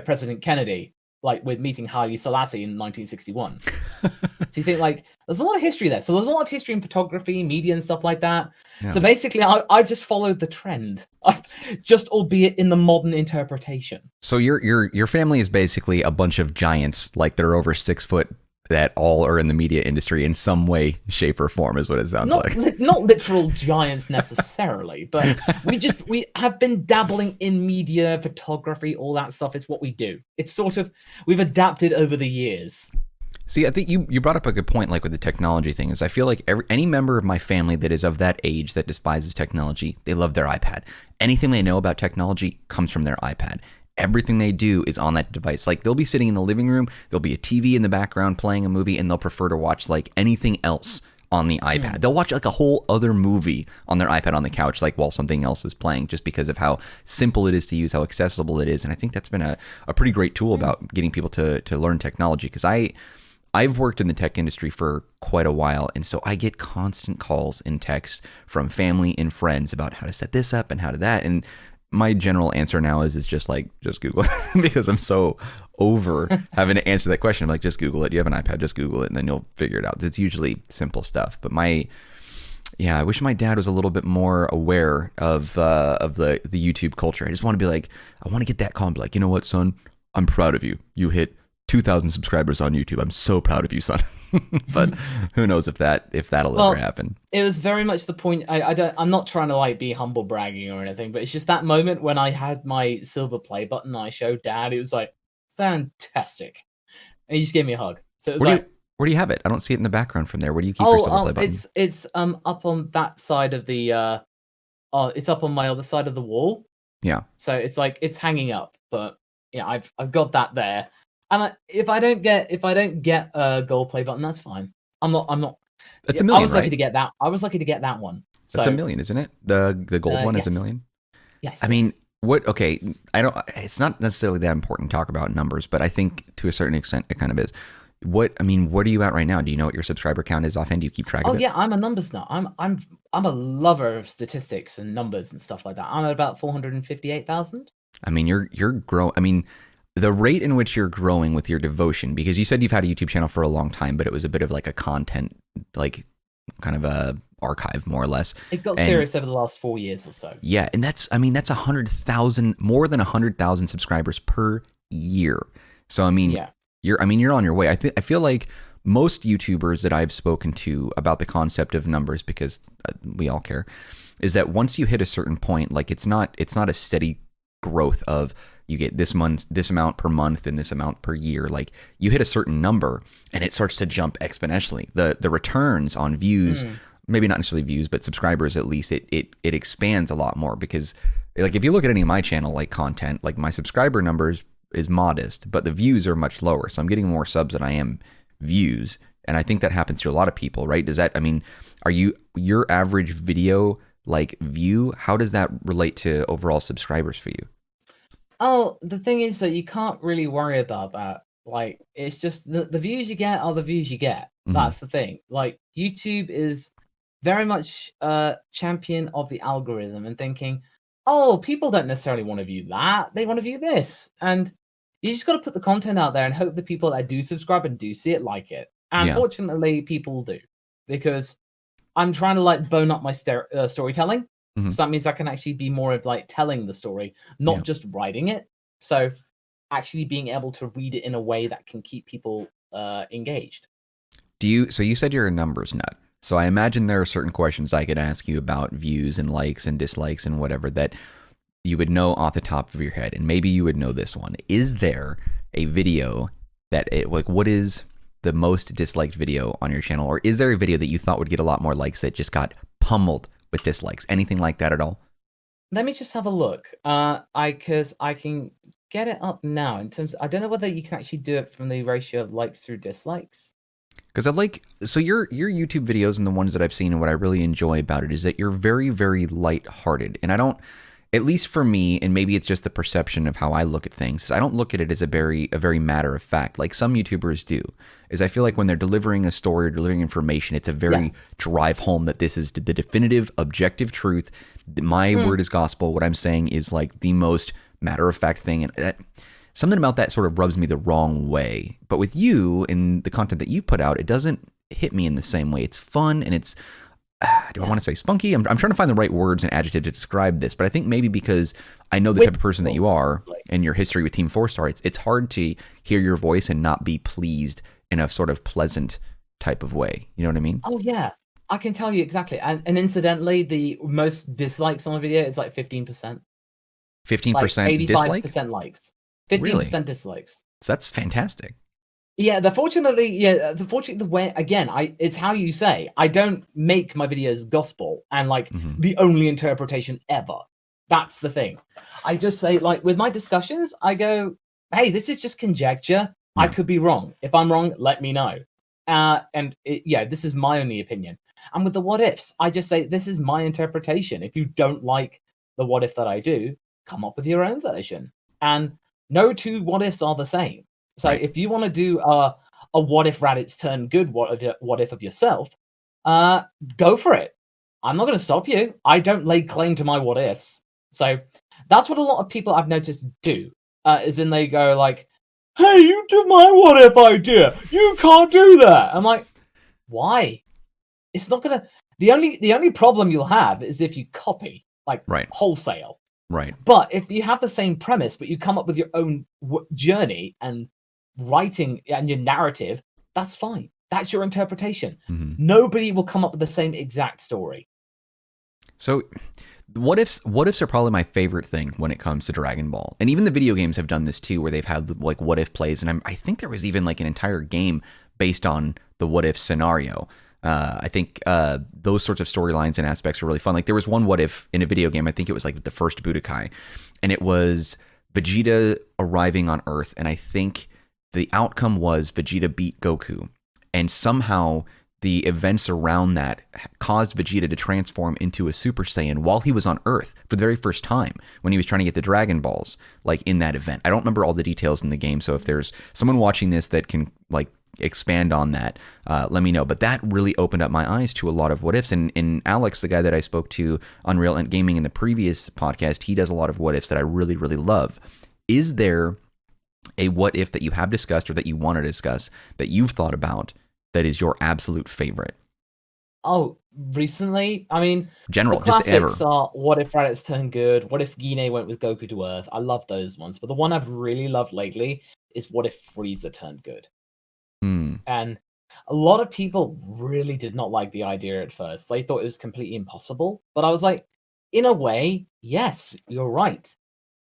President Kennedy like with meeting Haile Selassie in 1961. So you think like there's a lot of history there. So there's a lot of history in photography, media, and stuff like that. Yeah. So basically, I've just followed the trend, just albeit in the modern interpretation. So your family is basically a bunch of giants, like they're over 6 foot, that all are in the media industry in some way, shape, or form, is what it sounds like. Not literal giants necessarily, but we have been dabbling in media, photography, all that stuff. It's what we do. It's sort of, we've adapted over the years. See, I think you brought up a good point, like with the technology thing, is I feel like any member of my family that is of that age that despises technology, they love their iPad. Anything they know about technology comes from their iPad. Everything they do is on that device. Like they'll be sitting in the living room, there'll be a TV in the background playing a movie, and they'll prefer to watch like anything else on the iPad. They'll watch like a whole other movie on their iPad on the couch, like while something else is playing, just because of how simple it is to use, how accessible it is. And I think that's been a pretty great tool about getting people to learn technology, because I've worked in the tech industry for quite a while, and so I get constant calls and texts from family and friends about how to set this up and how to that. And my general answer now is just Google it, because I'm so over having to answer that question. I'm like, just Google it. You have an iPad, just Google it, and then you'll figure it out. It's usually simple stuff. But I wish my dad was a little bit more aware of the YouTube culture. I just want to be like, I want to get that call and be like, you know what, son? I'm proud of you. You hit 2,000 subscribers on YouTube. I'm so proud of you, son. But who knows if that'll ever happen. It was very much the point. I'm not trying to like be humble bragging or anything, but it's just that moment when I had my silver play button and I showed Dad. It was like fantastic, and he just gave me a hug. So it was where do you have it? I don't see it in the background from there. Where do you keep your silver play button? It's up on that side of the it's up on my other side of the wall. Yeah. So it's like it's hanging up, but yeah, I've got that there. And if I don't get a gold play button, that's fine. I'm not. That's $1 million. I was lucky to get that. I was lucky to get that one. That's $1 million, isn't it? The gold one is $1 million. Yes. I mean, what? Okay, I don't. It's not necessarily that important to talk about numbers, but I think to a certain extent it kind of is. What are you at right now? Do you know what your subscriber count is offhand? Do you keep track of it? Oh yeah, I'm a numbers nut. I'm a lover of statistics and numbers and stuff like that. I'm at about 458,000. I mean, you're growing. I mean, the rate in which you're growing with your devotion, because you said you've had a YouTube channel for a long time, but it was a bit of like a content, like kind of a archive, more or less. It got serious over the last 4 years or so. Yeah, and that's 100,000, more than 100,000 subscribers per year. So I mean, you're on your way. I feel like most YouTubers that I've spoken to about the concept of numbers, because we all care, is that once you hit a certain point, like it's not a steady growth of you get this amount per month and this amount per year. Like you hit a certain number and it starts to jump exponentially. The returns on views, maybe not necessarily views, but subscribers at least, it expands a lot more, because like if you look at any of my channel like content, like my subscriber numbers is modest, but the views are much lower. So I'm getting more subs than I am views. And I think that happens to a lot of people, right? Are your average video like view, how does that relate to overall subscribers for you? Oh, the thing is that you can't really worry about that. Like, it's just the views you get are the views you get. That's the thing. Like, YouTube is very much a champion of the algorithm and thinking, oh, people don't necessarily want to view that. They want to view this. And you just got to put the content out there and hope the people that do subscribe and do see it like it. And fortunately, people do. Because I'm trying to, like, bone up my storytelling. So that means I can actually be more of like telling the story, not just writing it. So actually being able to read it in a way that can keep people engaged. So you said you're a numbers nut. So I imagine there are certain questions I could ask you about views and likes and dislikes and whatever that you would know off the top of your head. And maybe you would know this one. Is there a video what is the most disliked video on your channel? Or is there a video that you thought would get a lot more likes that just got pummeled with dislikes? Anything like that at all? Let me just have a look. Because I can get it up now. In terms, I don't know whether you can actually do it from the ratio of likes through dislikes. Because your YouTube videos and the ones that I've seen, and what I really enjoy about it is that you're very, very lighthearted. And I don't, at least for me, and maybe it's just the perception of how I look at things, I don't look at it as a very matter of fact, like some YouTubers do. Is I feel like when they're delivering a story or delivering information, it's a very drive home that this is the definitive, objective truth. My word is gospel. What I'm saying is like the most matter of fact thing. And something about that sort of rubs me the wrong way. But with you and the content that you put out, it doesn't hit me in the same way. It's fun and it's, do I want to say spunky? I'm trying to find the right words and adjective to describe this, but I think maybe because I know the type of person that you are and your history with Team 4-Star, it's hard to hear your voice and not be pleased in a sort of pleasant type of way. You know what I mean? Oh, yeah. I can tell you exactly. And incidentally, the most dislikes on a video is like 15%. 15% dislike? 85% likes. 15% Really? dislikes. So that's fantastic. Yeah, the way, again, it's how you say. I don't make my videos gospel and like the only interpretation ever. That's the thing. I just say, like, with my discussions, I go, hey, this is just conjecture. I could be wrong. If I'm wrong, let me know. This is my only opinion. And with the what ifs, I just say, this is my interpretation. If you don't like the what if that I do, come up with your own version. And no two what ifs are the same. So if you want to do a what if Raditz turn good what if of yourself, go for it. I'm not going to stop you. I don't lay claim to my what ifs. So that's what a lot of people I've noticed do, is in they go like, hey, you do my what if idea. You can't do that. I'm like, why? It's not going to... The only problem you'll have is if you copy, like wholesale. Right. But if you have the same premise, but you come up with your own journey and writing and your narrative, that's fine. That's your interpretation. Nobody will come up with the same exact story. So what ifs are probably my favorite thing when it comes to Dragon Ball. And even the video games have done this too, where they've had like what if plays. And I think there was even like an entire game based on the what if scenario. I think those sorts of storylines and aspects were really fun. Like there was one what if in a video game, I think it was like the first Budokai, and it was Vegeta arriving on Earth, and I think the outcome was Vegeta beat Goku, and somehow the events around that caused Vegeta to transform into a Super Saiyan while he was on Earth for the very first time when he was trying to get the Dragon Balls, like in that event. I don't remember all the details in the game, so if there's someone watching this that can like expand on that, let me know. But that really opened up my eyes to a lot of what ifs. And Alex, the guy that I spoke to on Real Ent Gaming in the previous podcast, he does a lot of what ifs that I really, really love. Is there a what if that you have discussed or that you want to discuss that you've thought about that is your absolute favorite? Oh, recently? I mean, general, the just ever. classics are what if Raditz turned good, what if Gine went with Goku to Earth. I love those ones. But the one I've really loved lately is what if Frieza turned good. And a lot of people really did not like the idea at first. They thought it was completely impossible. But I was like, in a way, yes, you're right.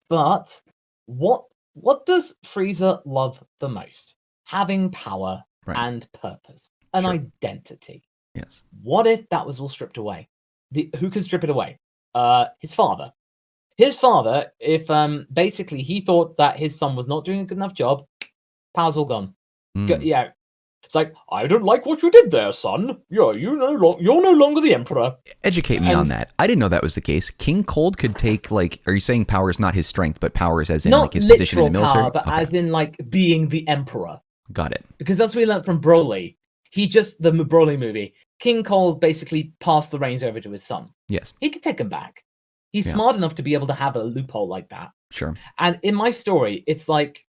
But what does Frieza love the most? Having power and purpose, an identity. Yes. What if that was all stripped away? Who can strip it away? His father. His father, if basically he thought that his son was not doing a good enough job, power's all gone. Yeah. It's like, I don't like what you did there, son. You're no longer the emperor. Educate me on that. I didn't know that was the case. King Cold could take, like, are you saying power is not his strength, but power is as in like his position in the military? Power, but as in like being the emperor. Got it. Because that's what we learned from Broly. The Broly movie. King Cold basically passed the reins over to his son. Yes. He could take him back. He's smart enough to be able to have a loophole like that. Sure. And in my story, it's like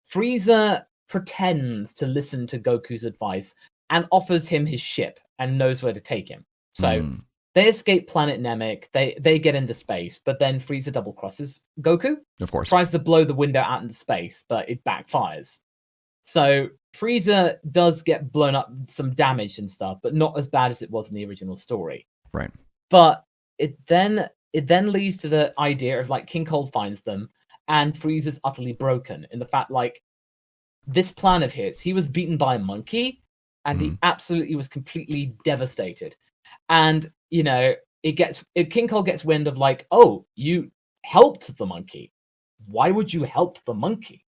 Frieza pretends to listen to Goku's advice and offers him his ship and knows where to take him. So they escape planet Namek, they get into space, but then Frieza double crosses Goku. Of course. Tries to blow the window out into space, but it backfires. So Frieza does get blown up, some damage and stuff, but not as bad as it was in the original story. Right. But it then leads to the idea of like King Cold finds them and Frieza's utterly broken in the fact like this plan of his, he was beaten by a monkey and he absolutely was completely devastated. And, you know, King Cold gets wind of like, oh, you helped the monkey. Why would you help the monkey?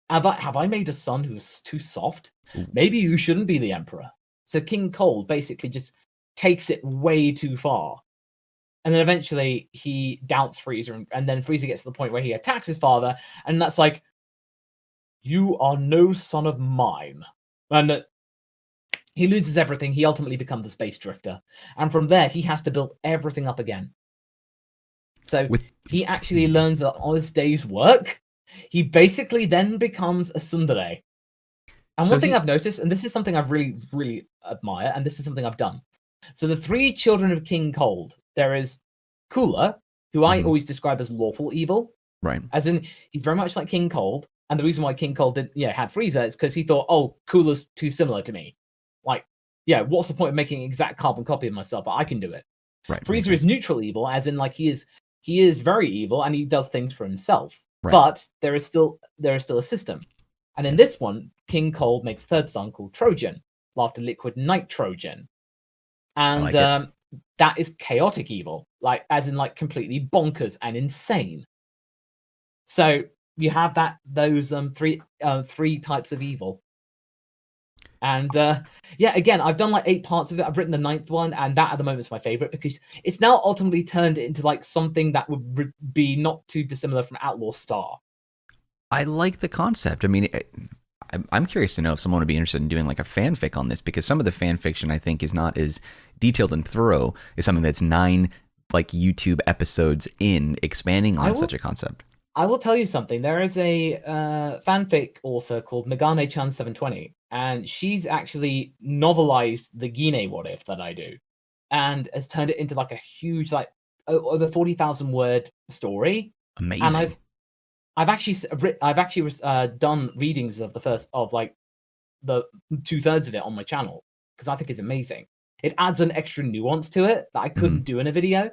Have I made a son who's too soft? Maybe you shouldn't be the emperor. So King Cold basically just takes it way too far. And then eventually he doubts Frieza, and then Frieza gets to the point where he attacks his father, and that's like, you are no son of mine. And he loses everything. He ultimately becomes a space drifter. And from there, he has to build everything up again. So he actually learns an honest day's work. he basically then becomes a tsundere. And So one thing he- I've noticed, and this is something I've really, really admire, and this is something I've done. So the three children of King Cold, there is Cooler, who I Mhm. always describe as lawful evil, Right. as in he's very much like King Cold. And the reason why King Cold had Frieza is because he thought, oh, Cooler's too similar to me. Like, yeah, what's the point of making an exact carbon copy of myself? But I can do it. Right. Frieza is neutral evil, as in like he is very evil and he does things for himself. Right. But there is still a system. And in Yes. this one, King Cold makes third son called Trojan, after Liquid Night Trojan. And like it. that is chaotic evil, like as in like completely bonkers and insane. So you have those three types of evil. And again, I've done like 8 parts of it. I've written the 9th one, and that at the moment is my favorite because it's now ultimately turned into like something that would be not too dissimilar from Outlaw Star. I like the concept. I mean, I'm curious to know if someone would be interested in doing like a fanfic on this, because some of the fan fiction I think is not as detailed and thorough as something that's 9 like YouTube episodes in expanding on such a concept. I will tell you something. There is a fanfic author called Megane-chan 720, and she's actually novelized the Gine What If that I do, and has turned it into like a huge, like over 40,000 word story. Amazing. And I've actually done readings of the 2/3 of it on my channel because I think it's amazing. It adds an extra nuance to it that I couldn't do in a video.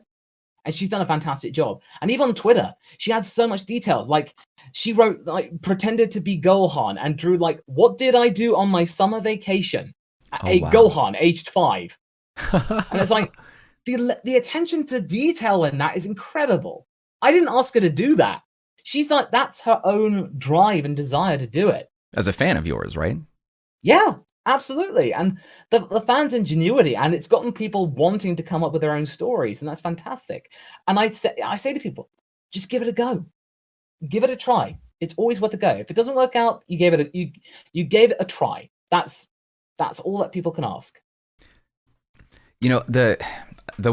And she's done a fantastic job. And even on Twitter, she adds so much details. Like she wrote, like pretended to be Gohan and drew like, what did I do on my summer vacation? Gohan, aged 5. And it's like the attention to detail in that is incredible. I didn't ask her to do that. She's like, that's her own drive and desire to do it. As a fan of yours, right? Yeah, absolutely. And the fans' ingenuity, and it's gotten people wanting to come up with their own stories, and that's fantastic. And I say to people, just give it a go. Give it a try. It's always worth a go. If it doesn't work out, you gave it a try. That's all that people can ask. You know, the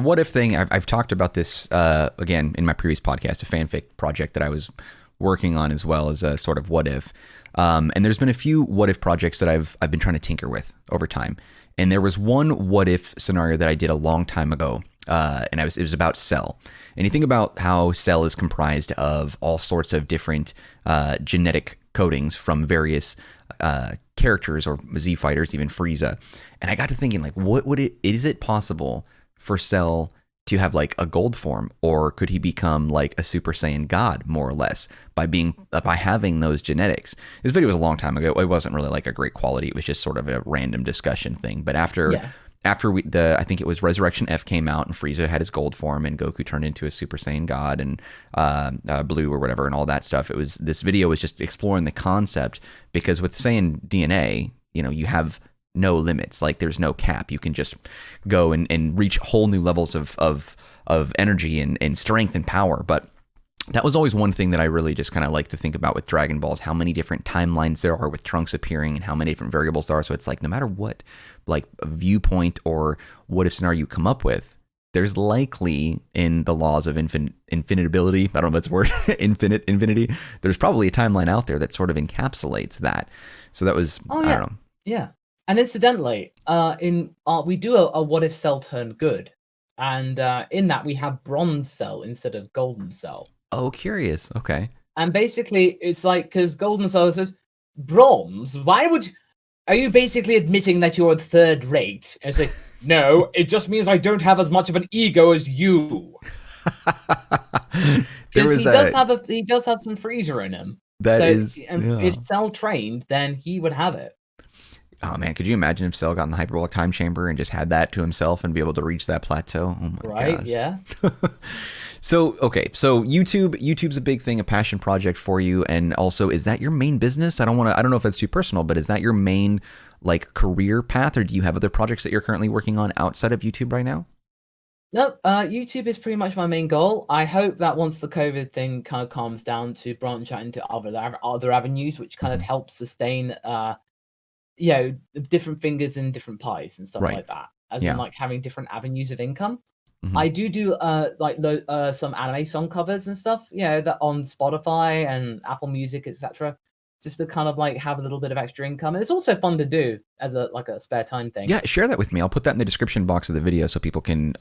what if thing, I've talked about this again in my previous podcast, a fanfic project that I was working on as well as a sort of what if. And there's been a few what if projects that I've been trying to tinker with over time. And there was one what if scenario that I did a long time ago, and it was about Cell. And you think about how Cell is comprised of all sorts of different genetic codings from various characters or Z fighters, even Frieza. And I got to thinking, like, is it possible for Cell to have like a gold form, or could he become like a Super Saiyan God more or less by having those genetics? This video was a long time ago. It wasn't really like a great quality. It was just sort of a random discussion thing. But after I think it was Resurrection F came out and Frieza had his gold form and Goku turned into a Super Saiyan God and Blue or whatever and all that stuff. This video was just exploring the concept, because with Saiyan DNA, you know, you have no limits. Like there's no cap. You can just go and reach whole new levels of energy and strength and power. But that was always one thing that I really just kind of like to think about with Dragon Balls, how many different timelines there are with Trunks appearing and how many different variables there are. So it's like no matter what like viewpoint or what if scenario you come up with, there's likely in the laws of infinitability, I don't know if that's a word, infinity, there's probably a timeline out there that sort of encapsulates that. So that was, I don't know. Yeah. And incidentally, we do a what if Cell turned good, and in that we have Bronze Cell instead of Golden Cell. Oh, curious. Okay. And basically, it's like because Golden Cell says bronze. Are you basically admitting that you're third rate? And it's like, no, it just means I don't have as much of an ego as you. Because he does have some freezer in him. If Cell trained, then he would have it. Oh man, could you imagine if Cell got in the hyperbolic time chamber and just had that to himself and be able to reach that plateau? Oh my gosh. Yeah. So YouTube's a big thing, a passion project for you, and also is that your main business? I don't know if that's too personal, but is that your main like career path, or do you have other projects that you're currently working on outside of YouTube right now? No, YouTube is pretty much my main goal. I hope that once the COVID thing kind of calms down, to branch out into other avenues, which kind of helps sustain different fingers in different pies and stuff like that. As in like having different avenues of income. I do some anime song covers and stuff, that on Spotify and Apple Music, etc. Just to kind of like have a little bit of extra income. And it's also fun to do as a spare time thing. Yeah, share that with me. I'll put that in the description box of the video so people can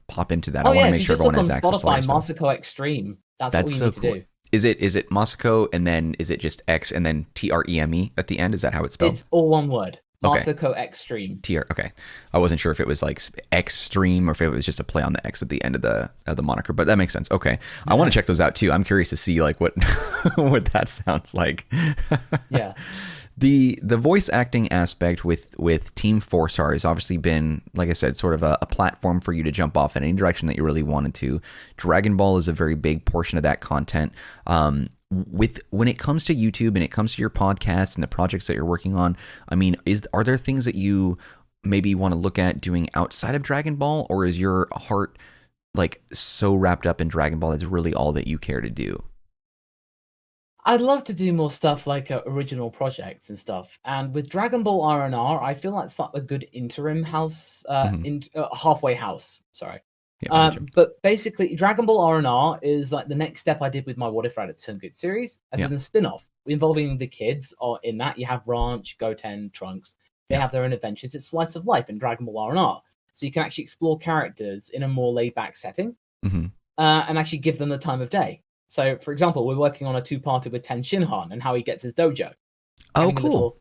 pop into that. Oh, I want to make sure everyone has access access to all Spotify, your stuff. MasakoX Stream. That's what you so need cool. to do. Is it Masako and then is it just X and then TREME at the end? Is that how it's spelled? It's all one word. Okay. MasakoX Stream. Okay. I wasn't sure if it was like X Stream or if it was just a play on the X at the end of the moniker, but that makes sense. Okay. I want to check those out too. I'm curious to see like what what that sounds like. Yeah. The voice acting aspect with Team 4-Star has obviously been, like I said, sort of a platform for you to jump off in any direction that you really wanted to. Dragon Ball is a very big portion of that content. When it comes to YouTube and it comes to your podcast and the projects that you're working on, I mean, are there things that you maybe want to look at doing outside of Dragon Ball, or is your heart like so wrapped up in Dragon Ball that's really all that you care to do? I'd love to do more stuff like original projects and stuff. And with Dragon Ball R&R, I feel like it's like a good interim house, halfway house. Sorry. Yeah, but basically, Dragon Ball R&R is like the next step I did with my What If Raditz Turn Good series as a spin-off involving the kids. Or in that, you have Ranch, Goten, Trunks. They have their own adventures. It's slice of life in Dragon Ball R&R. So you can actually explore characters in a more laid-back setting and actually give them the time of day. So, for example, we're working on a 2-parter with Ten Shinhan and how he gets his dojo. Oh, cool.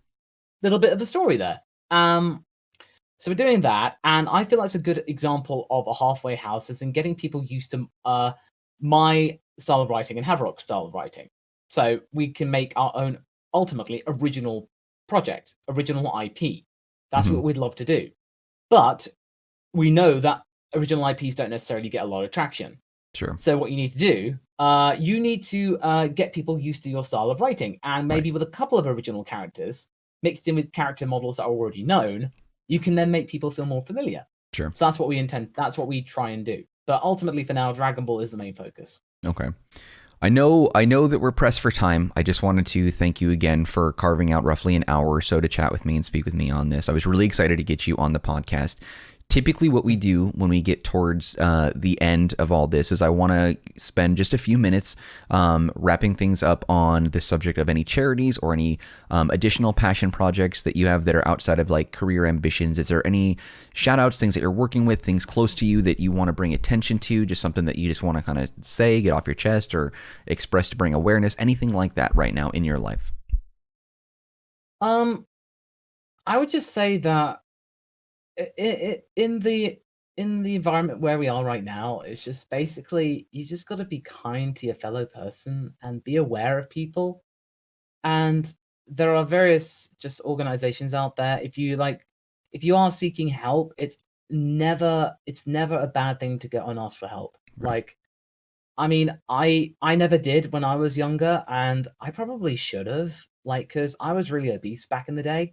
Little bit of a story there. So we're doing that, and I feel that's a good example of a halfway house, as in getting people used to my style of writing and Haverock's style of writing. So we can make our own, ultimately, original project, original IP. That's what we'd love to do. But we know that original IPs don't necessarily get a lot of traction. Sure. So what you need to do, you need to get people used to your style of writing, and maybe with a couple of original characters mixed in with character models that are already known, you can then make people feel more familiar. Sure. So that's what we intend. That's what we try and do. But ultimately, for now, Dragon Ball is the main focus. Okay. I know that we're pressed for time. I just wanted to thank you again for carving out roughly an hour or so to chat with me and speak with me on this. I was really excited to get you on the podcast. Typically what we do when we get towards the end of all this is I want to spend just a few minutes wrapping things up on the subject of any charities or any additional passion projects that you have that are outside of like career ambitions. Is there any shout outs, things that you're working with, things close to you that you want to bring attention to, just something that you just want to kind of say, get off your chest or express to bring awareness, anything like that right now in your life? I would just say that in the environment where we are right now, it's just basically you just got to be kind to your fellow person and be aware of people. And there are various just organizations out there. If you are seeking help, it's never a bad thing to get and ask for help. Right. Like, I mean, I never did when I was younger, and I probably should have, like, because I was really obese back in the day.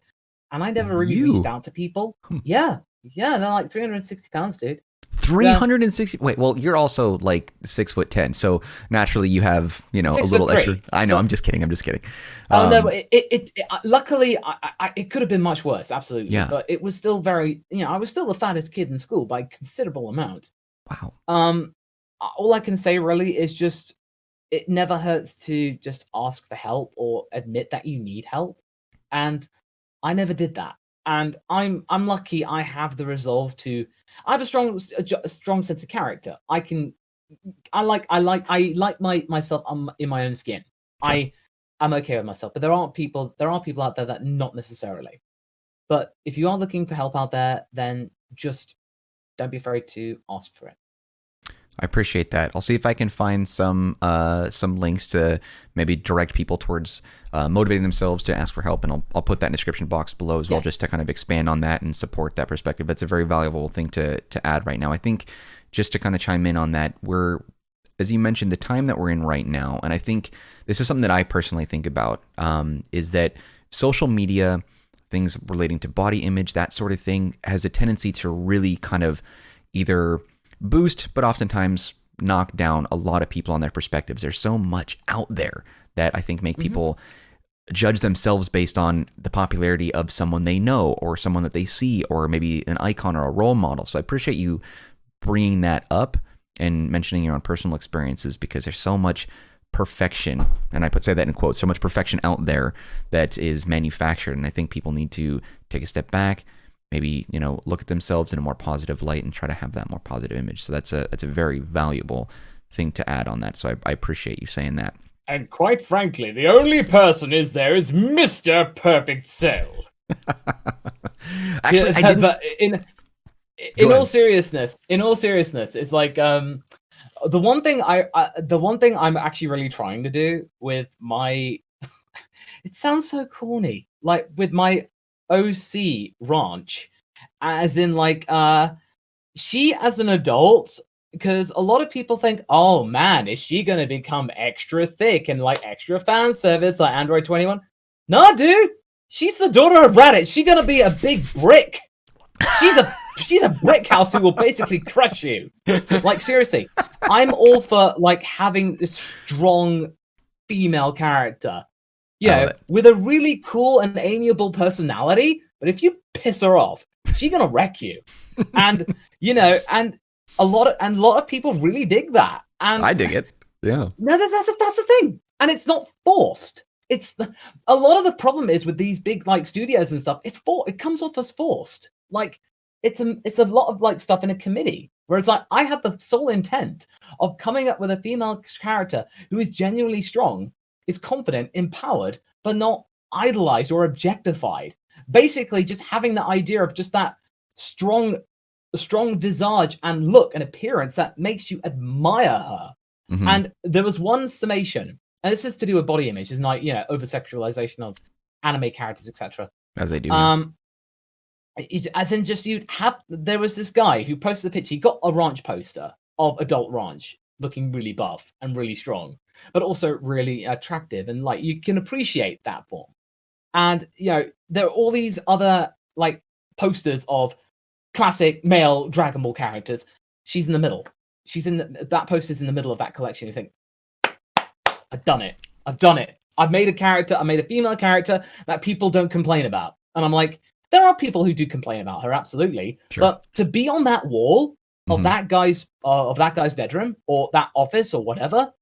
And I never really reached out to people. Yeah, no, like 360 pounds, dude. 360. Wait, well, you're also like 6'10", so naturally you have a little extra. I know. I'm just kidding. Oh no, but luckily it could have been much worse. Absolutely. Yeah. But it was still very. I was still the fattest kid in school by a considerable amount. Wow. All I can say really is just it never hurts to just ask for help or admit that you need help, and I never did that, and I'm lucky. I have the resolve to. I have a strong sense of character. I like myself in my own skin. Sure. I'm okay with myself, but there are people out there that not necessarily. But if you are looking for help out there, then just don't be afraid to ask for it. I appreciate that. I'll see if I can find some links to maybe direct people towards motivating themselves to ask for help, and I'll put that in the description box below as well, just to kind of expand on that and support that perspective. That's a very valuable thing to add right now. I think just to kind of chime in on that, as you mentioned, the time that we're in right now, and I think this is something that I personally think about, is that social media, things relating to body image, that sort of thing, has a tendency to really kind of either boost, but oftentimes knock down a lot of people on their perspectives. There's so much out there that I think make people judge themselves based on the popularity of someone they know or someone that they see or maybe an icon or a role model. So I appreciate you bringing that up and mentioning your own personal experiences, because there's so much perfection, and I say that in quotes, so much perfection out there that is manufactured, and I think people need to take a step back, maybe, you know, look at themselves in a more positive light and try to have that more positive image. So that's a very valuable thing to add on that. So I appreciate you saying that. And quite frankly, the only person is Mr. Perfect Cell. Actually, yeah, but in all seriousness, it's like the one thing I'm actually really trying to do with my it sounds so corny, like with my OC ranch, as in like she as an adult, because a lot of people think, oh man, is she gonna become extra thick and like extra fan service like Android 21? Nah, dude, she's the daughter of Reddit. She's gonna be a big brick. She's a brick house who will basically crush you. Like, seriously, I'm all for like having this strong female character, with a really cool and amiable personality. But if you piss her off, she's gonna wreck you. And and a lot of people really dig that. And I dig it. Yeah. No, that's the thing, and it's not forced. A lot of the problem is with these big like studios and stuff. It comes off as forced. Like it's a lot of like stuff in a committee, whereas like I had the sole intent of coming up with a female character who is genuinely strong, is confident, empowered, but not idolized or objectified. Basically, just having the idea of just that strong visage and look and appearance that makes you admire her. Mm-hmm. And there was one summation, and this is to do with body image, is like over sexualization of anime characters, etc. As they do. As in, just there was this guy who posted a picture. He got a ranch poster of adult ranch, looking really buff and really strong, but also really attractive, and like you can appreciate that form. And there are all these other like posters of classic male Dragon Ball characters. She's in the middle. That poster's in the middle of that collection. You think, I've done it. I've made a character. I made a female character that people don't complain about. And I'm like, there are people who do complain about her, absolutely. Sure. But to be on that wall of that guy's bedroom or that office or whatever,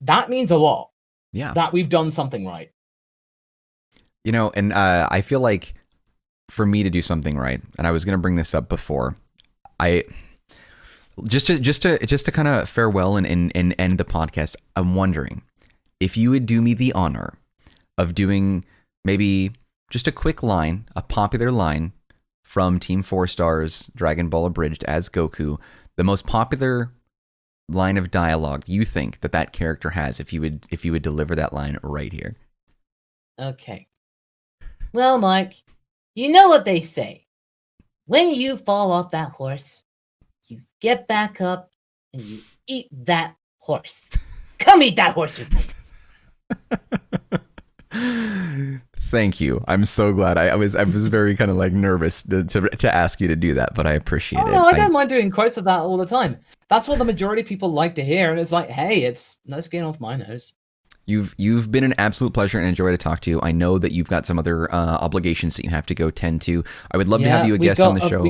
that means a lot. Yeah, that we've done something right. And I feel like for me to do something right, and I was going to bring this up before, just to kind of farewell and end the podcast, I'm wondering if you would do me the honor of doing maybe just a quick line, a popular line from Team 4 Star's Dragon Ball Abridged as Goku, the most popular line of dialogue you think that character has, if you would deliver that line right here. Okay. Well, Mark, you know what they say. When you fall off that horse, you get back up and you eat that horse. Come eat that horse with me. Thank you. I'm so glad. I was very kind of like nervous to ask you to do that, but I appreciate it. No, I don't mind doing quotes of that all the time. That's what the majority of people like to hear, and it's like, hey, it's no skin off my nose. You've been an absolute pleasure and a joy to talk to you. I know that you've got some other obligations that you have to go tend to. I would love to have you a guest on the show.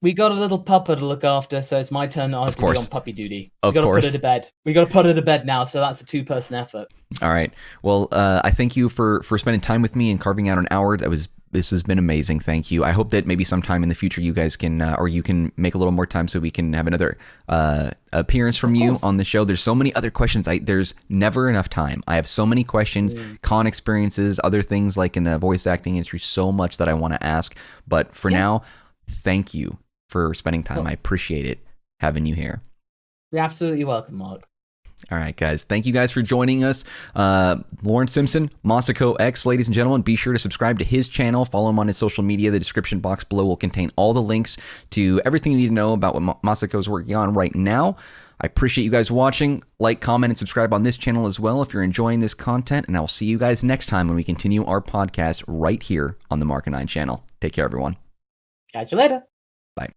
We got a little pupper to look after, so it's my turn. I have to be on puppy duty. Of course. Put her to bed. We got to put her to bed now, so that's a 2-person effort. All right. Well, I thank you for spending time with me and carving out an hour. This has been amazing. Thank you. I hope that maybe sometime in the future you guys can, or you can make a little more time so we can have another appearance from you on the show. There's so many other questions. There's never enough time. I have so many questions, con experiences, other things like in the voice acting industry, so much that I want to ask. But for now, thank you for spending time. I appreciate it having you here. You're absolutely welcome, Mark. All right, guys. Thank you guys for joining us. Lawrence Simpson, MasakoX, ladies and gentlemen. Be sure to subscribe to his channel. Follow him on his social media. The description box below will contain all the links to everything you need to know about what Masako is working on right now. I appreciate you guys watching. Like, comment, and subscribe on this channel as well if you're enjoying this content. And I will see you guys next time when we continue our podcast right here on the Marcanine channel. Take care, everyone. Catch you later. Bye.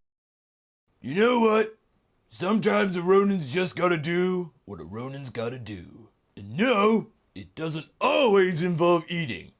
You know what? Sometimes a Ronin's just gotta do what a Ronin's gotta do. And no, it doesn't always involve eating.